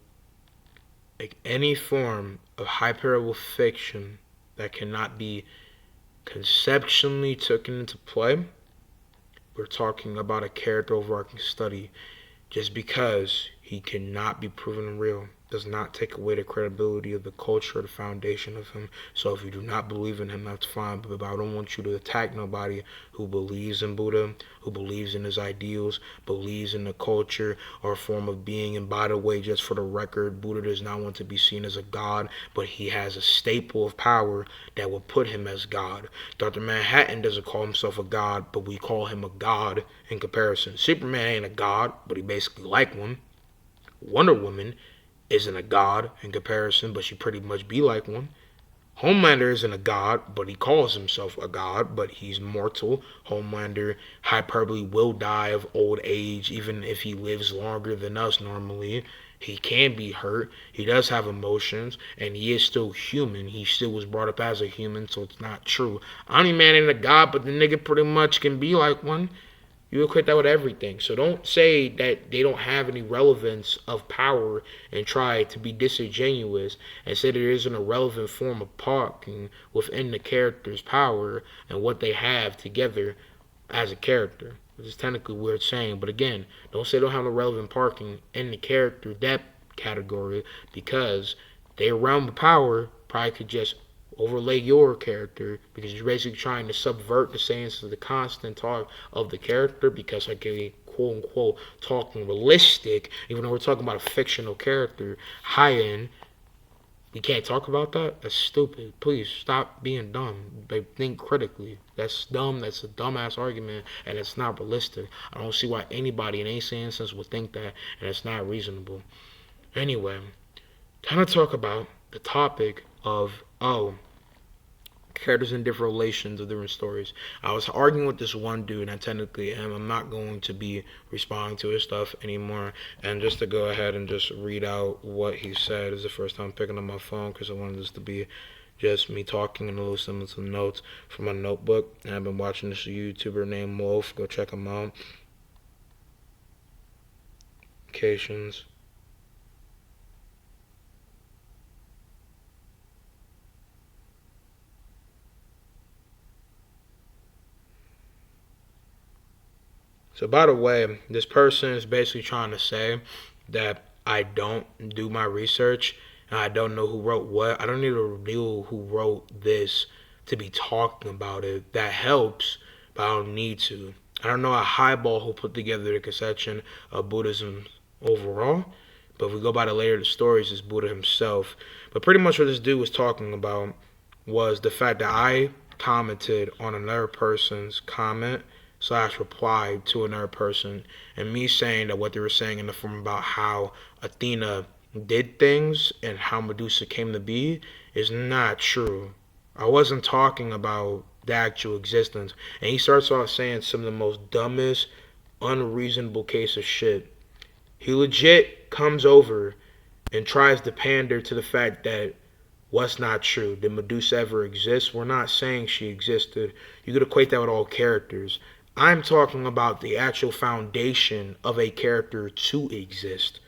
like any form of hyperable fiction that cannot be conceptually taken into play, we're talking about a character overarching study. Just because he cannot be proven real does not take away the credibility of the culture or the foundation of him. So if you do not believe in him, that's fine, but I don't want you to attack nobody who believes in Buddha, who believes in his ideals, believes in the culture or a form of being. And by the way, just for the record, Buddha does not want to be seen as a god, but he has a staple of power that will put him as God. Dr. Manhattan doesn't call himself a god, but we call him a god in comparison. Superman ain't a god, but he basically like one. Wonder Woman isn't a god in comparison, but she pretty much be like one. Homelander isn't a god, but he calls himself a god, but he's mortal. Homelander, hyperbole, will die of old age, even if he lives longer than us normally. He can be hurt. He does have emotions, and he is still human. He still was brought up as a human, so it's not true. Omni-Man ain't a god, but the nigga pretty much can be like one. You equate that with everything. So don't say that they don't have any relevance of power and try to be disingenuous and say there isn't a relevant form of parking within the character's power and what they have together as a character. Which is technically weird saying, but again, don't say they don't have no relevant parking in the character. That category because their realm of power probably could just overlay your character because you're basically trying to subvert the sayings of the constant talk of the character because like a quote unquote talking realistic, even though we're talking about a fictional character, high end. We can't talk about that? That's stupid. Please stop being dumb. Like, think critically. That's dumb. That's a dumbass argument, and it's not realistic. I don't see why anybody in any sense would think that, and it's not reasonable. Anyway, time to talk about the topic of, characters in different relations of different stories. I was arguing with this one dude, and I technically am. I'm not going to be responding to his stuff anymore. And just to go ahead and just read out what he said, this is the first time picking up my phone because I wanted this to be just me talking and a little some notes from my notebook. And I've been watching this YouTuber named Wolf. Go check him out. Vacations. So, by the way, this person is basically trying to say that I don't do my research and I don't know who wrote what. I don't need to reveal who wrote this to be talking about it. That helps, but I don't need to. I don't know a highball who put together the conception of Buddhism overall, but if we go by the layer of the stories, it's Buddha himself. But pretty much what this dude was talking about was the fact that I commented on another person's comment slash reply to another person, and me saying that what they were saying in the form about how Athena did things and how Medusa came to be is not true. I wasn't talking about the actual existence. And he starts off saying some of the most dumbest, unreasonable case of shit. He legit comes over and tries to pander to the fact that what's not true. Did Medusa ever exist? We're not saying she existed. You could equate that with all characters. I'm talking about the actual foundation of a character to exist.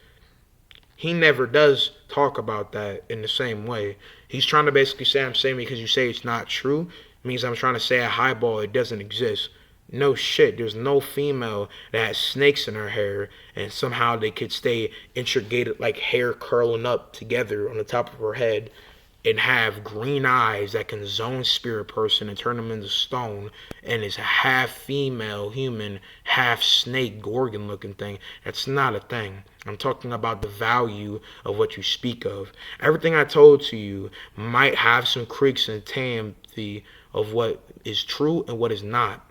He never does talk about that in the same way. He's trying to basically say I'm saying because you say it's not true means I'm trying to say a highball it doesn't exist. No shit. There's no female that has snakes in her hair and somehow they could stay intricated like hair curling up together on the top of her head and have green eyes that can zone spirit person and turn them into stone and is a half female human, half snake gorgon looking thing. That's not a thing. I'm talking about the value of what you speak of. Everything I told to you might have some creaks and tampy of what is true and what is not.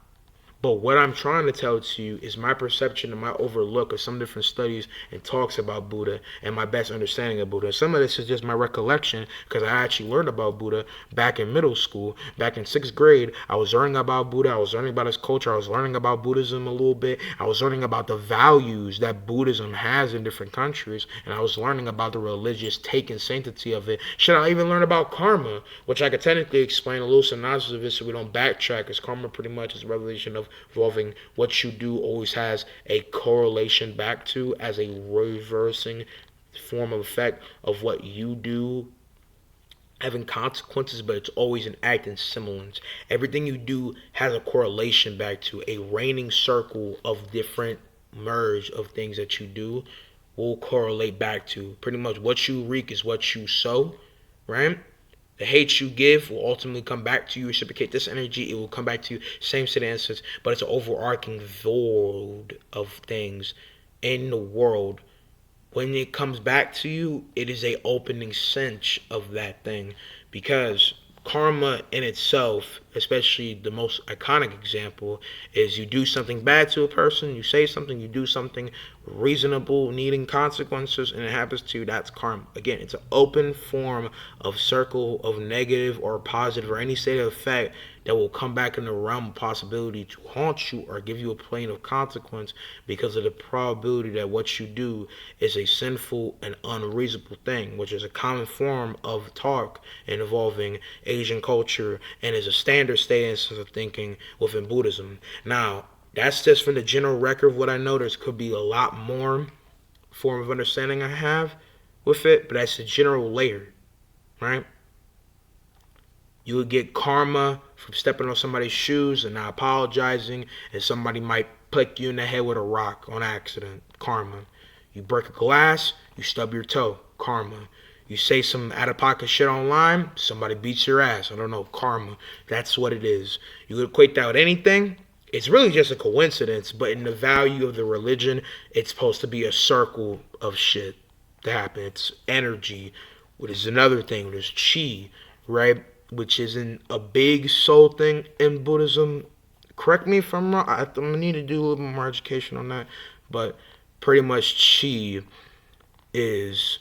But what I'm trying to tell to you is my perception and my overlook of some different studies and talks about Buddha and my best understanding of Buddha. Some of this is just my recollection because I actually learned about Buddha back in middle school. Back in 6th grade, I was learning about Buddha. I was learning about his culture. I was learning about Buddhism a little bit. I was learning about the values that Buddhism has in different countries. And I was learning about the religious take and sanctity of it. Should I even learn about karma, which I could technically explain a little synopsis of it so we don't backtrack, because karma pretty much is a revelation of involving what you do always has a correlation back to as a reversing form of effect of what you do having consequences, but it's always an act in semblance. Everything you do has a correlation back to a reigning circle of different merge of things that you do will correlate back to pretty much what you reap is what you sow, right? The hate you give will ultimately come back to you. Reciprocate this energy, it will come back to you. Same set of instance, but it's an overarching void of things in the world. When it comes back to you, it is a opening sense of that thing. Because karma in itself, especially the most iconic example, is you do something bad to a person, you say something, you do something reasonable, needing consequences, and it happens to you, that's karma. Again, it's an open form of circle of negative or positive or any state of effect that will come back in the realm of possibility to haunt you or give you a plane of consequence because of the probability that what you do is a sinful and unreasonable thing, which is a common form of talk involving Asian culture and is a standard stance of thinking within Buddhism. Now, that's just from the general record of what I know. There could be a lot more form of understanding I have with it, but that's the general layer, right? You would get karma from stepping on somebody's shoes and not apologizing, and somebody might prick you in the head with a rock on accident. Karma. You break a glass, you stub your toe, karma. You say some out-of-pocket shit online, somebody beats your ass. I don't know, karma. That's what it is. You could equate that with anything. It's really just a coincidence, but in the value of the religion, it's supposed to be a circle of shit to happen. It's energy, which is another thing. There's chi, right? Which isn't a big soul thing in Buddhism. Correct me if I'm wrong. I'm going to need to do a little bit more education on that. But pretty much chi is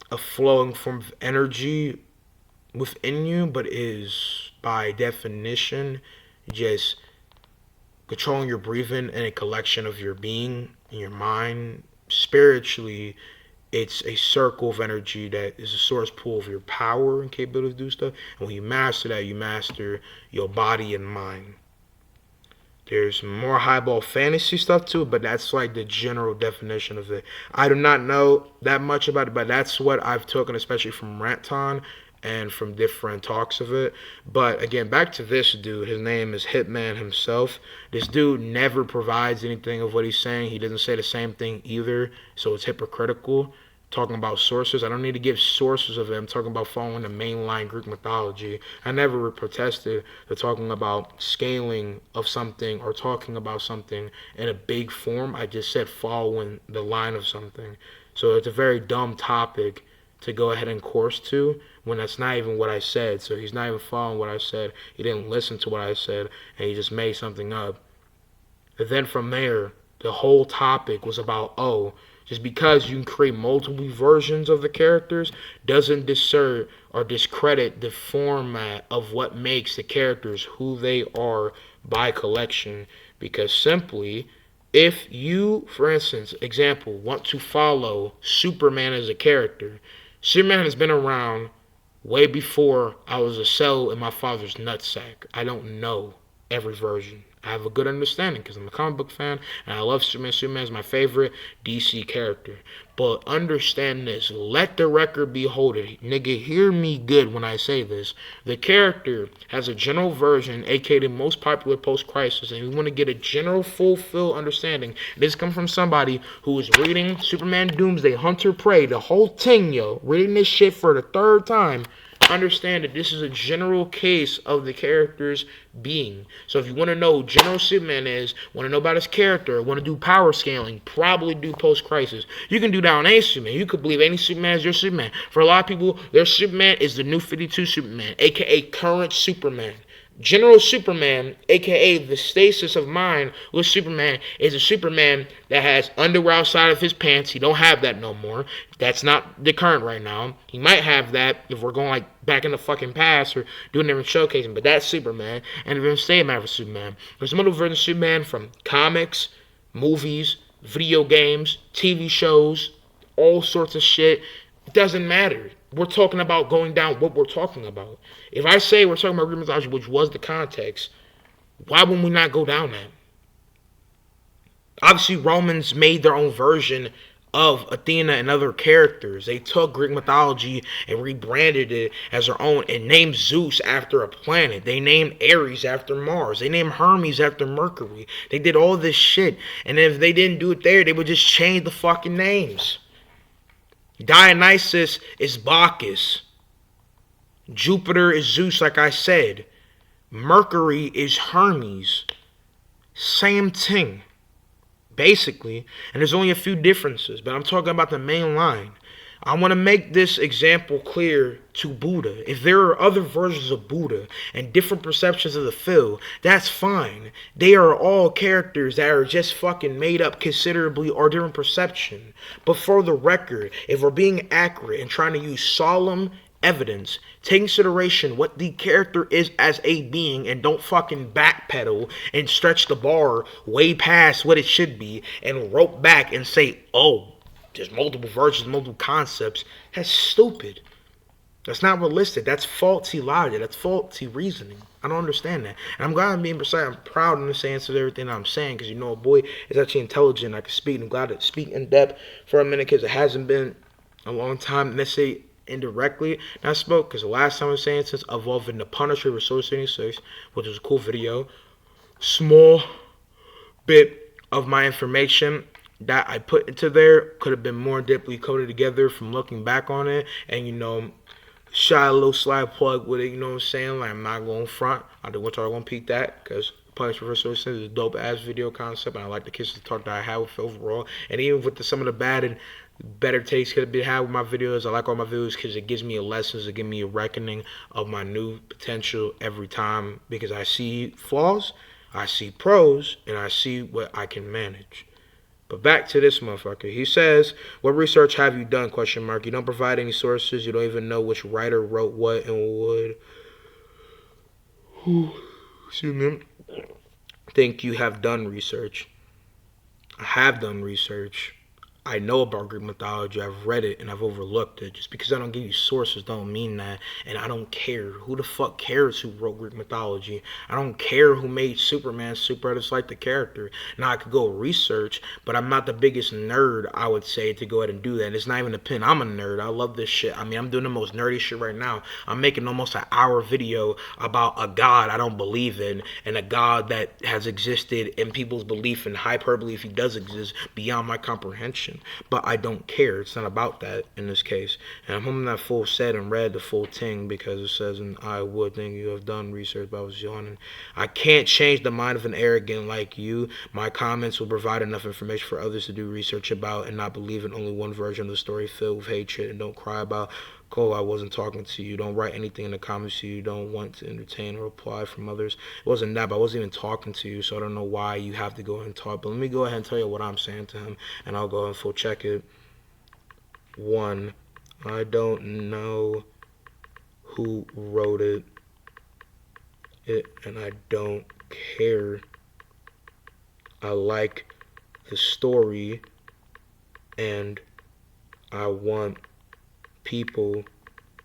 a flowing form of energy within you, but is by definition just controlling your breathing and a collection of your being and your mind. Spiritually, it's a circle of energy that is a source pool of your power and capability to do stuff. And when you master that, you master your body and mind. There's more highball fantasy stuff to it, but that's like the general definition of it. I do not know that much about it, but that's what I've taken, especially from Ranton and from different talks of it. But again, back to this dude. His name is Hitman himself. This dude never provides anything of what he's saying. He doesn't say the same thing either, so it's hypocritical. Talking about sources, I don't need to give sources of it. I'm talking about following the mainline Greek mythology. I never protested to talking about scaling of something or talking about something in a big form. I just said following the line of something. So it's a very dumb topic to go ahead and course to when that's not even what I said. So he's not even following what I said. He didn't listen to what I said, and he just made something up. And then from there, the whole topic was about, just because you can create multiple versions of the characters doesn't discern or discredit the format of what makes the characters who they are by collection. Because simply, if you, for instance, example, want to follow Superman as a character, Superman has been around way before I was a cell in my father's nutsack. I don't know every version. I have a good understanding because I'm a comic book fan and I love Superman. Superman is my favorite DC character. But understand this. Let the record be holded. Nigga, hear me good when I say this. The character has a general version, aka the most popular post-crisis, and we want to get a general, fulfilled understanding. This comes from somebody who is reading Superman Doomsday, Hunter Prey, the whole thing, yo. Reading this shit for the third time. Understand that this is a general case of the character's being. So if you want to know who General Superman is, want to know about his character, want to do power scaling, probably do post-crisis. You can do that on any Superman. You could believe any Superman is your Superman. For a lot of people, their Superman is the new 52 Superman, aka current Superman. General Superman, aka the stasis of mind with Superman, is a Superman that has underwear outside of his pants. He don't have that no more. That's not the current right now. He might have that if we're going like back in the fucking past or doing different showcasing, but that's Superman. And we're gonna stay a matter of Superman. There's multiple versions of Superman from comics, movies, video games, TV shows, all sorts of shit. It doesn't matter. We're talking about going down what we're talking about. If I say we're talking about Greek mythology, which was the context, why would we not go down that? Obviously, Romans made their own version of Athena and other characters. They took Greek mythology and rebranded it as their own and named Zeus after a planet. They named Ares after Mars. They named Hermes after Mercury. They did all this shit. And if they didn't do it there, they would just change the fucking names. Dionysus is Bacchus. Jupiter is Zeus, like I said. Mercury is Hermes. Same thing, basically. And there's only a few differences, but I'm talking about the main line. I want to make this example clear to Buddha. If there are other versions of Buddha and different perceptions of the field, that's fine. They are all characters that are just fucking made up considerably or different perception. But for the record, if we're being accurate and trying to use solemn evidence, take consideration what the character is as a being and don't fucking backpedal and stretch the bar way past what it should be and rope back and say, there's multiple versions, multiple concepts. That's stupid. That's not realistic. That's faulty logic. That's faulty reasoning. I don't understand that. And I'm glad I'm being precise. I'm proud in this answer to everything I'm saying because, a boy is actually intelligent. I can speak. I'm glad to speak in depth for a minute because it hasn't been a long time. Let's say indirectly. And I spoke because the last time I was saying since Evolving the Punisher with Source 76, which was a cool video. Small bit of my information that I put into there could have been more deeply coded together from looking back on it. And, shot a little slide plug with it, you know what I'm saying? Like, I'm not going front. I don't want y'all gonna peek that, because Punch Reverse is a dope ass video concept, and I like the Kiss the Talk that I have with it overall. And even with some of the bad and better takes could have been had with my videos, I like all my videos because it gives me a lessons, it gives me a reckoning of my new potential every time, because I see flaws, I see pros, and I see what I can manage. But back to this motherfucker. He says, "What research have you done?" Question mark. You don't provide any sources. You don't even know which writer wrote what and would. Excuse me. Think you have done research. I have done research. I know about Greek mythology. I've read it and I've overlooked it. Just because I don't give you sources don't mean that. And I don't care. Who the fuck cares who wrote Greek mythology? I don't care who made Superman super. I just like the character. Now I could go research, but I'm not the biggest nerd, I would say, to go ahead and do that. And it's not even a pin. I'm a nerd. I love this shit. I mean, I'm doing the most nerdy shit right now. I'm making almost an hour video about a god I don't believe in, and a god that has existed in people's belief and hyperbole, if he does exist, beyond my comprehension. But I don't care. It's not about that in this case. And I'm hoping that full set and read the full thing, because it says, and I would think you have done research, but I was yawning. I can't change the mind of an arrogant like you. My comments will provide enough information for others to do research about and not believe in only one version of the story filled with hatred, and don't cry about, Cole, I wasn't talking to you. Don't write anything in the comments you don't want to entertain or reply from others. It wasn't that, but I wasn't even talking to you, so I don't know why you have to go ahead and talk. But let me go ahead and tell you what I'm saying to him, and I'll go ahead and full check it. 1. I don't know who wrote it, and I don't care. I like the story, and I want people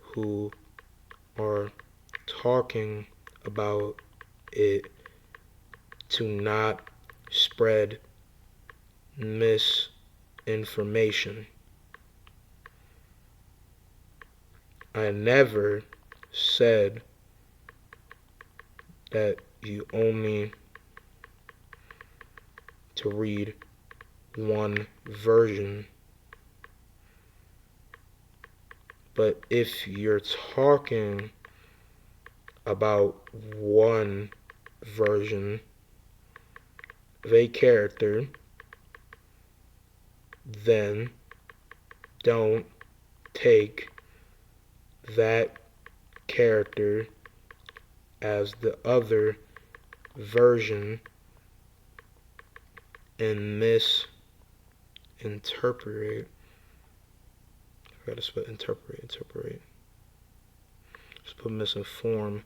who are talking about it to not spread misinformation. I never said that you only to read one version. But if you're talking about one version of a character, then don't take that character as the other version and misinterpret. I gotta spell interpret. Just put misinform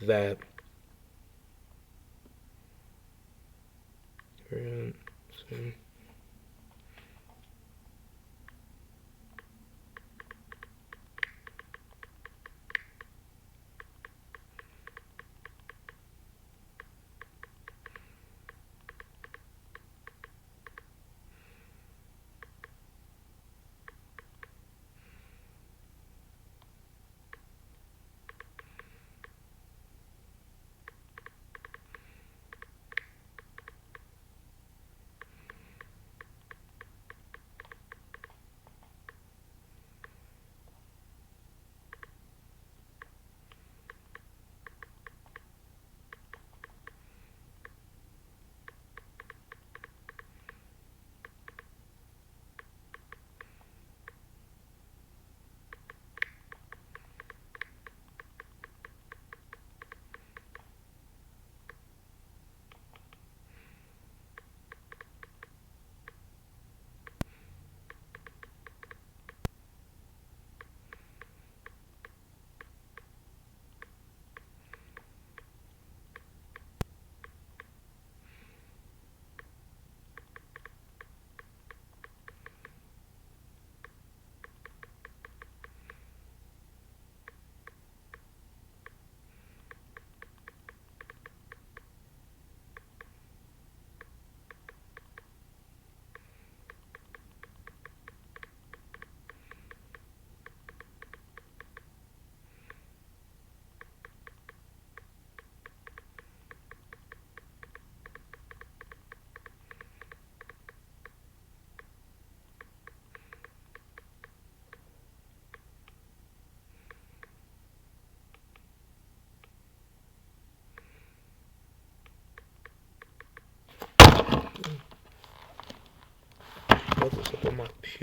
that.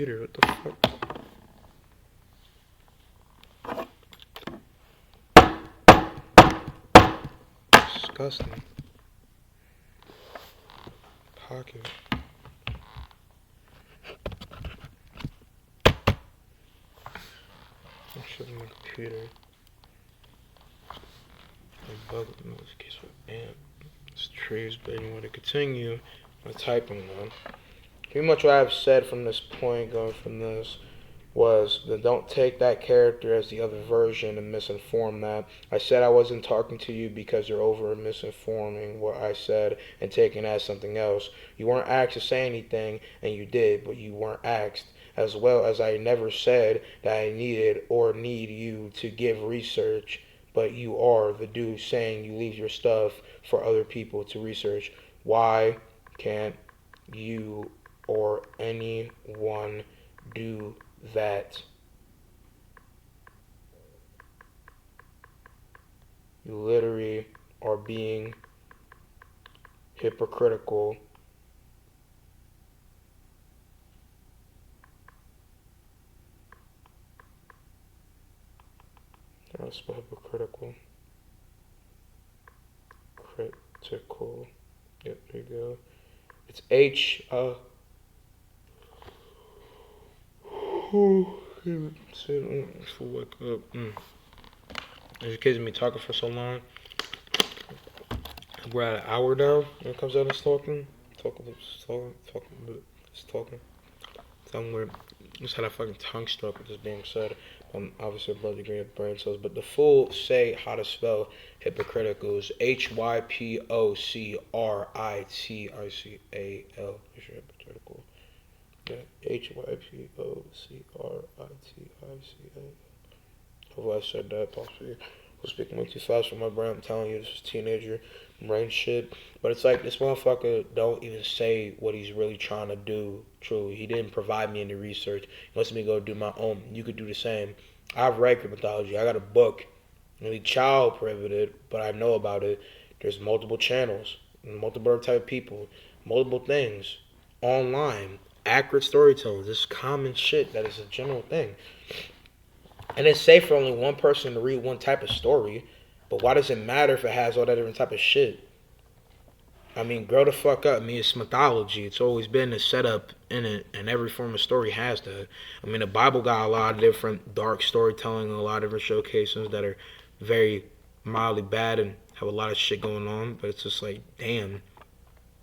computer. What the fuck? Disgusting. Pocket. I'm shutting my computer. I bug in this case with ant. It's trees, but anyway, to continue my typing now. Pretty much what I've said from this point, going from this, was that don't take that character as the other version and misinform that. I said I wasn't talking to you because you're over misinforming what I said and taking it as something else. You weren't asked to say anything, and you did, but you weren't asked. As well as I never said that I needed or need you to give research, but you are the dude saying you leave your stuff for other people to research. Why can't you or anyone do that? You literally are being hypocritical. I'll spell hypocritical. Critical. Yep, there you go. It's H. Wake up. As kids me talking for so long. We're at an hour now when it comes down to talking. Somewhere. Just had a fucking tongue stroke with this being said. Obviously, blood degree of brain cells. But the full say how to spell hypocritical is HYPOCRITICAL. Hypocritical. Yeah, HYPOCRITICAL. Hopefully I said that possibly. I was speaking way too fast for my brain. I'm telling you, this is teenager brain shit. But it's like this motherfucker don't even say what he's really trying to do. Truly, he didn't provide me any research. He wants me to go do my own. You could do the same. I've read Greek mythology. I got a book. Really child prohibited, but I know about it. There's multiple channels, multiple type of people, multiple things online. Accurate storytelling. This common shit that is a general thing. And it's safe for only one person to read one type of story. But why does it matter if it has all that different type of shit? I mean, grow the fuck up. I mean, it's mythology. It's always been a setup in it, and every form of story has that. I mean, the Bible got a lot of different dark storytelling, a lot of different showcases that are very mildly bad and have a lot of shit going on. But it's just like, damn.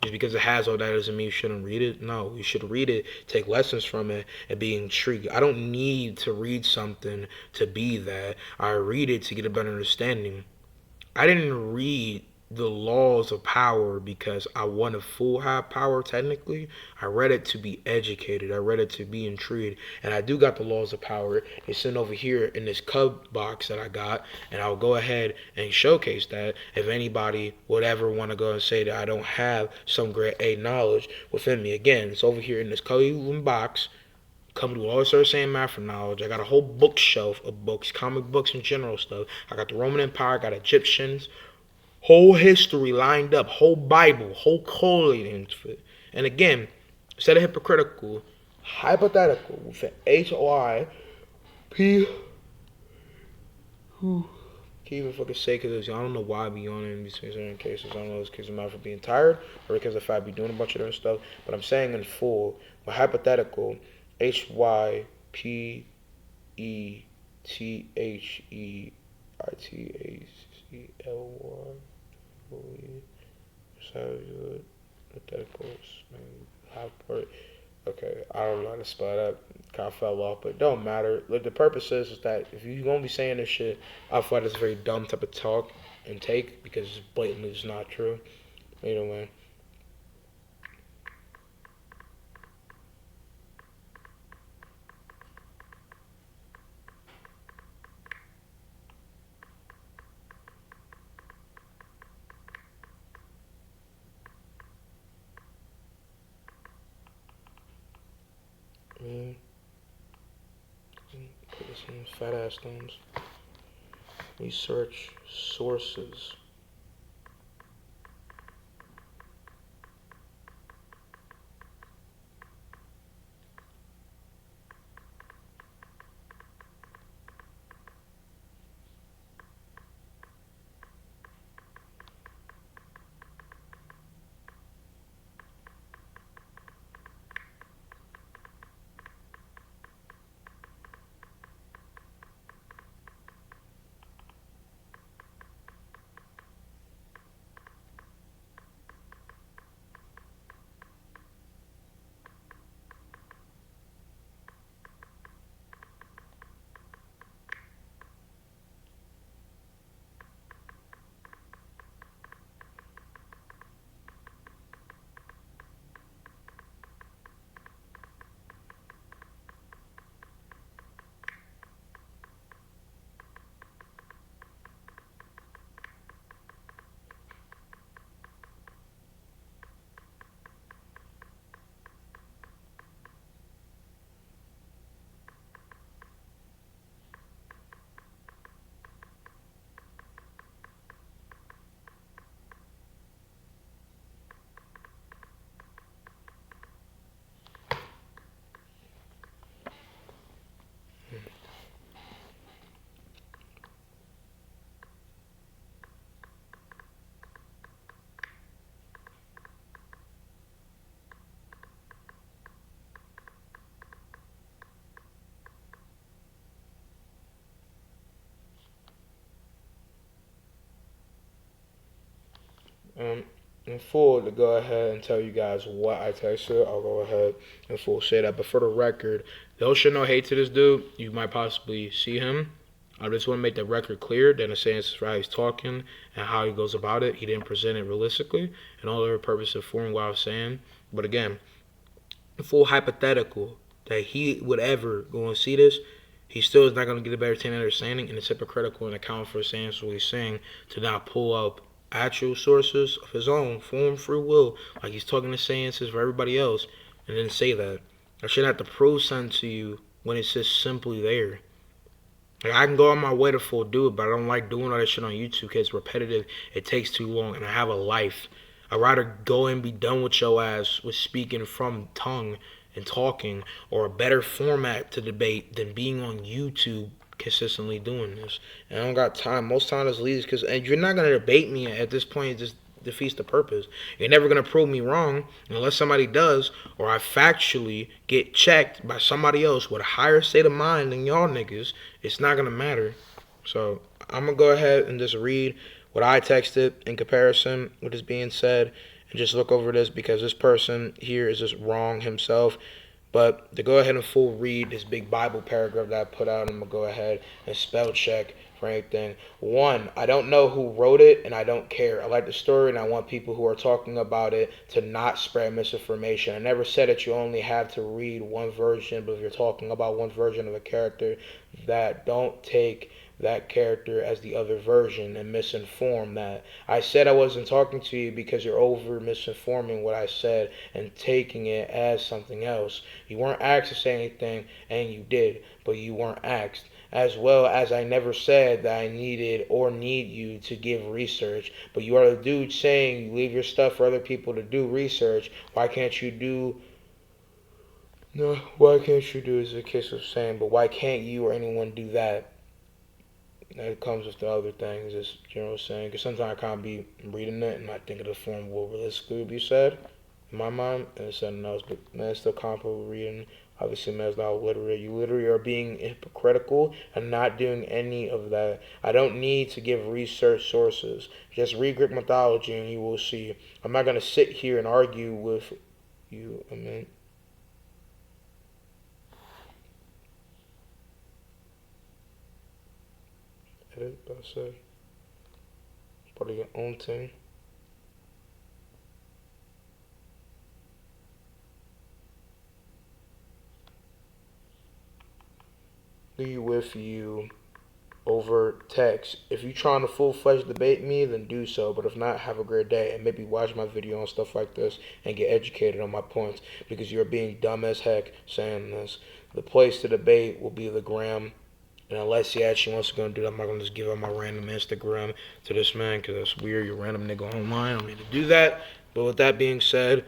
Just because it has all that doesn't mean you shouldn't read it. No, you should read it, take lessons from it, and be intrigued. I don't need to read something to be that. I read it to get a better understanding. I didn't read the laws of power because I wanted full high power technically. I read it to be educated. I read it to be intrigued. And I do got the laws of power. It's sitting over here in this cub box that I got. And I'll go ahead and showcase that if anybody would ever want to go and say that I don't have some grade A knowledge within me. Again, it's over here in this cub box. Come to all this same math for knowledge. I got a whole bookshelf of books, comic books and general stuff. I got the Roman Empire, I got Egyptians, whole history lined up, whole Bible, whole collating. And again, instead of hypocritical, hypothetical with an H-O-I-P. Can't even fucking say because I don't know why I be on it in between certain cases. I don't know if it's because I'm out for being tired or because if I be doing a bunch of different stuff. But I'm saying in full, but hypothetical, HYPETHEITCAL1. Okay, I don't know how to spell that. Kind of fell off, but it don't matter. Look, the purpose is that if you're gonna be saying this shit, I feel like it's a very dumb type of talk and take because it's blatantly just not true. Anyway. Put this in fat ass stones. Research sources. Um, in full, to go ahead and tell you guys what I texted, I'll go ahead and full say that. But for the record, those should no hate to this dude. You might possibly see him. I just want to make the record clear that in a sense for how he's talking and how he goes about it. He didn't present it realistically and all the purpose of forming what I was saying. But again, full hypothetical that he would ever go and see this, he still is not going to get a better understanding, and it's hypocritical and account for saying what he's saying to not pull up actual sources of his own, form free will, like he's talking to sciences for everybody else, and then say that. I shouldn't have to prove something to you when it's just simply there. Like I can go on my way to full do it, but I don't like doing all that shit on YouTube because it's repetitive. It takes too long, and I have a life. I'd rather go and be done with your ass with speaking from tongue and talking, or a better format to debate than being on YouTube consistently doing this. And I don't got time. Most times leads because you're not gonna debate me at this point. It just defeats the purpose. You're never gonna prove me wrong unless somebody does, or I factually get checked by somebody else with a higher state of mind than y'all niggas. It's not gonna matter. So I'm gonna go ahead and just read what I texted in comparison with this being said, and just look over this because this person here is just wrong himself. But to go ahead and full read this big Bible paragraph that I put out, I'm going to go ahead and spell check for anything. One, I don't know who wrote it and I don't care. I like the story and I want people who are talking about it to not spread misinformation. I never said that you only have to read one version, but if you're talking about one version of a character, that don't take that character as the other version and misinform that. I said I wasn't talking to you because you're over misinforming what I said and taking it as something else. You weren't asked to say anything and you did, but you weren't asked. As well as I never said that I needed or need you to give research, but you are the dude saying you leave your stuff for other people to do research. Why can't you do no, why can't you do is a case of saying, but why can't you or anyone do that? That comes with the other things, as General was saying. Because sometimes I can't be reading it and not thinking of the form will realistically be said in my mind, and it's something else. But man, it's still comfortable reading. Obviously, man, it's not literary. You literally are being hypocritical and not doing any of that. I don't need to give research sources. Just read Greek mythology and you will see. I'm not going to sit here and argue with you. I mean, edit, that's it. Part of your own thing. Be with you over text. If you're trying to full-fledged debate me, then do so. But if not, have a great day and maybe watch my video on stuff like this and get educated on my points because you're being dumb as heck saying this. The place to debate will be the gram. And unless he actually wants to go and do that, I'm not going to just give up my random Instagram to this man because that's weird. You're a random nigga online. I don't mean to do that. But with that being said,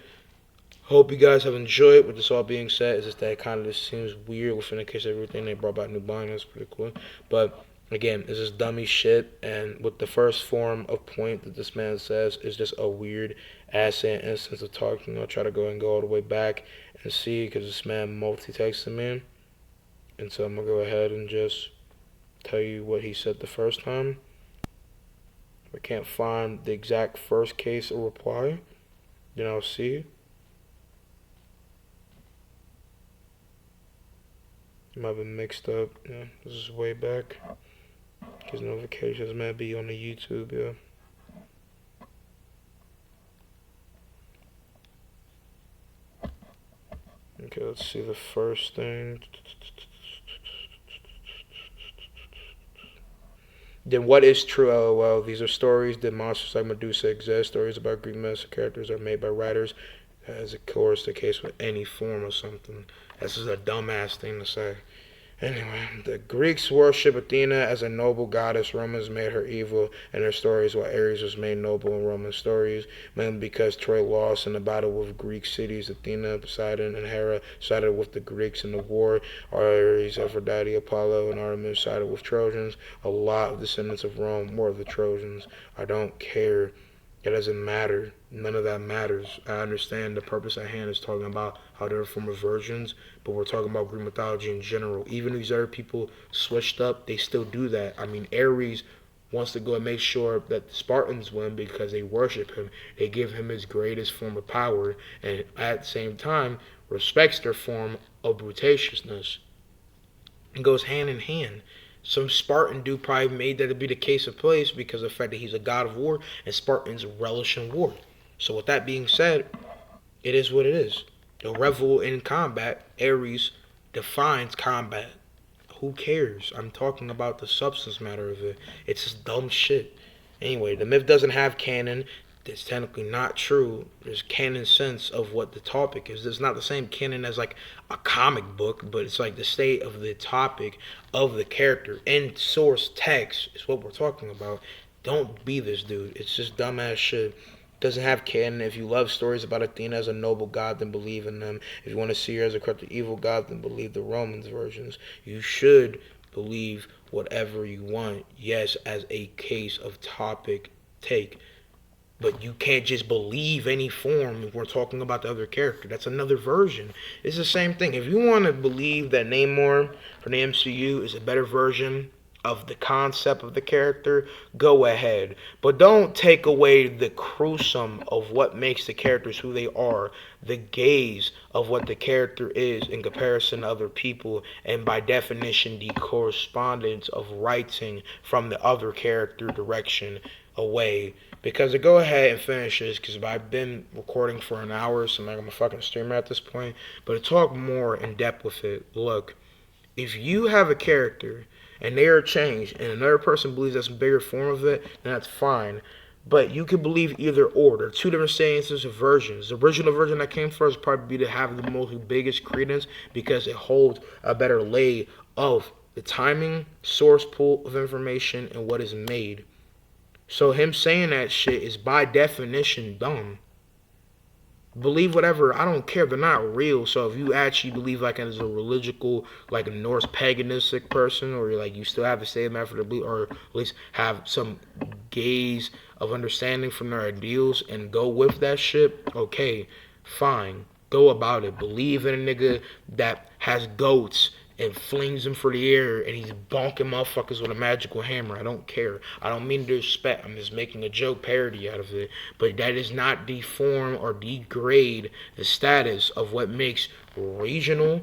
hope you guys have enjoyed. With this all being said, is just that it kind of just seems weird within the case of everything. They brought back new buying. That's pretty cool. But again, this is dummy shit. And with the first form of point that this man says is just a weird ass instance of talking. I'll try to go all the way back and see because this man multi-texted me. And so I'm going to go ahead and just tell you what he said the first time. If I can't find the exact first case of reply, then I'll see. Might have been mixed up. Yeah, this is way back. Because notifications might be on the YouTube, yeah. Okay, let's see the first thing. Then what is true, LOL? These are stories. Did monsters like Medusa exist? Stories about Greek myths characters are made by writers. As of course the case with any form or something. This is a dumbass thing to say. Anyway, the Greeks worshipped Athena as a noble goddess. Romans made her evil in their stories, while Ares was made noble in Roman stories, mainly because Troy lost in the battle with Greek cities. Athena, Poseidon, and Hera sided with the Greeks in the war. Ares, Aphrodite, Apollo, and Artemis sided with Trojans. A lot of descendants of Rome were the Trojans. I don't care. It doesn't matter. None of that matters. I understand the purpose at hand is talking about how they're former versions, but we're talking about Greek mythology in general. Even these other people switched up, they still do that. I mean, Ares wants to go and make sure that the Spartans win because they worship him. They give him his greatest form of power, and at the same time respects their form of brutaliousness. It goes hand in hand. Some Spartan dude probably made that to be the case of place because of the fact that he's a god of war and Spartans relish in war. So with that being said, it is what it is. The revel in combat, Ares defines combat. Who cares? I'm talking about the substance matter of it. It's just dumb shit. Anyway, the myth doesn't have canon. It's technically not true. There's canon sense of what the topic is. It's not the same canon as like a comic book, but it's like the state of the topic of the character. In source text is what we're talking about. Don't be this dude. It's just dumbass shit. Doesn't have canon. If you love stories about Athena as a noble god, then believe in them. If you want to see her as a corrupt evil god, then believe the Romans versions. You should believe whatever you want. Yes, as a case of topic take. But you can't just believe any form if we're talking about the other character. That's another version. It's the same thing. If you want to believe that Namor from the MCU is a better version of the concept of the character, go ahead. But don't take away the gruesome of what makes the characters who they are, the gaze of what the character is in comparison to other people, and by definition, the correspondence of writing from the other character direction away. Because to go ahead and finish this, because I've been recording for an hour, so I'm a fucking streamer at this point, but to talk more in depth with it, look, if you have a character and they are changed and another person believes that's a bigger form of it, then that's fine. But you could believe either or. There are two different stances of versions. The original version that came first would probably be to have the most biggest credence because it holds a better lay of the timing, source pool of information, and what is made. So him saying that shit is by definition dumb. Believe whatever, I don't care, they're not real. So if you actually believe like as a religical, like a Norse paganistic person, or like you still have the same effort to believe, or at least have some gaze of understanding from their ideals and go with that shit, okay, fine. Go about it. Believe in a nigga that has goats and flings them for the air and he's bonking motherfuckers with a magical hammer. I don't care. I don't mean to disrespect. I'm just making a joke parody out of it. But that does not deform or degrade the status of what makes regional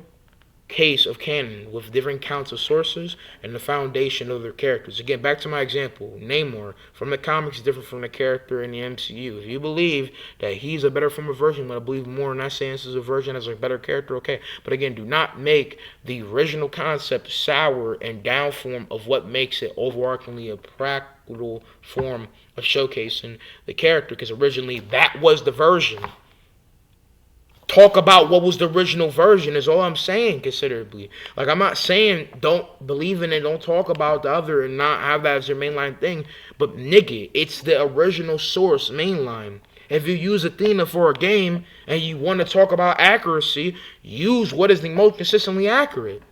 case of canon with different counts of sources and the foundation of their characters. Again, back to my example, Namor from the comics is different from the character in the MCU. If you believe that he's a better form of version, but I believe more in that sense as a version as a better character, okay. But again, do not make the original concept sour and down form of what makes it overarchingly a practical form of showcasing the character, because originally that was the version. Talk about what was the original version is all I'm saying, considerably. Like, I'm not saying don't believe in it, don't talk about the other and not have that as your mainline thing. But, nigga, it's the original source mainline. If you use Athena for a game and you want to talk about accuracy, use what is the most consistently accurate.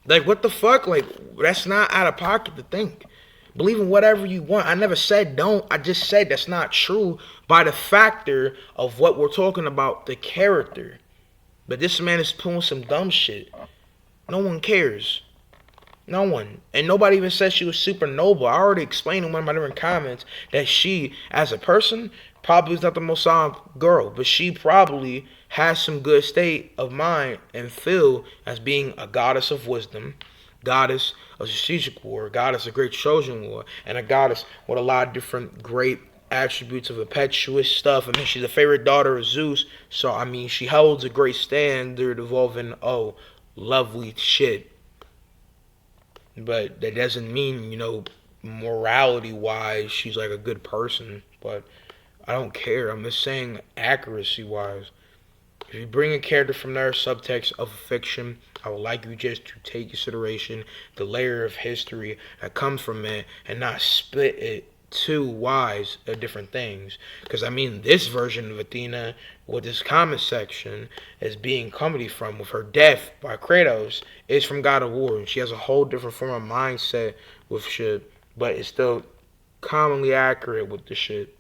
Like, what the fuck? Like, that's not out of pocket to think. Believe in whatever you want. I never said don't. I just said that's not true by the factor of what we're talking about, the character. But this man is pulling some dumb shit. No one cares. No one. And nobody even said she was super noble. I already explained in one of my different comments that she, as a person, probably is not the most solid girl. But she probably has some good state of mind and feel as being a goddess of wisdom, goddess of strategic war, goddess of great Trojan war, and a goddess with a lot of different great attributes of impetuous stuff. I mean, she's a favorite daughter of Zeus, so I mean, she holds a great standard involving, lovely shit. But that doesn't mean, morality-wise, she's like a good person. But I don't care. I'm just saying accuracy-wise. If you bring a character from their subtext of fiction, I would like you just to take consideration the layer of history that comes from it and not split it too wise of different things. Because, I mean, this version of Athena, with this comment section, is being comedy from, with her death by Kratos, is from God of War. And she has a whole different form of mindset with shit, but it's still commonly accurate with the shit.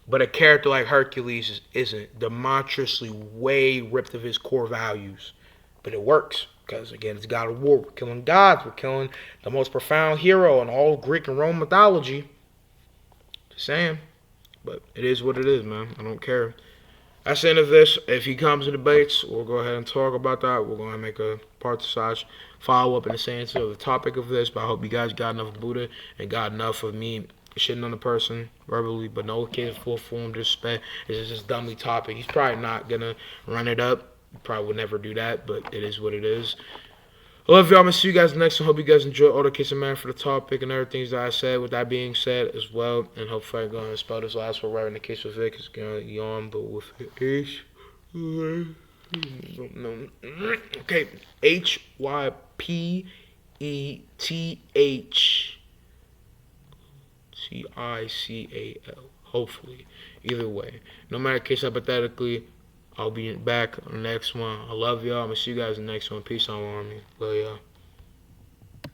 But a character like Hercules isn't demonstrably way ripped of his core values. But it works. Because, again, it's God of War. We're killing gods. We're killing the most profound hero in all Greek and Roman mythology. Just saying. But it is what it is, man. I don't care. That's the end of this. If he comes in debates, we'll go ahead and talk about that. We're going to make a part-to-size follow-up in the sense of the topic of this. But I hope you guys got enough of Buddha and got enough of me shitting on the person verbally. But no case full form disrespect. It's just a dummy topic. He's probably not going to run it up. Probably would never do that, but it is what it is. I love y'all. I'm going to see you guys next time. Hope you guys enjoy all the case of man for the topic and everything that I said. With that being said as well, and hopefully I'm going to spell this last word right in the case of it, because it's going to yawn, but with H. Okay, HYPETHCICAL. Hopefully. Either way. No matter case hypothetically, I'll be back on the next one. I love y'all. I'm going to see you guys in the next one. Peace out, Army. Love y'all.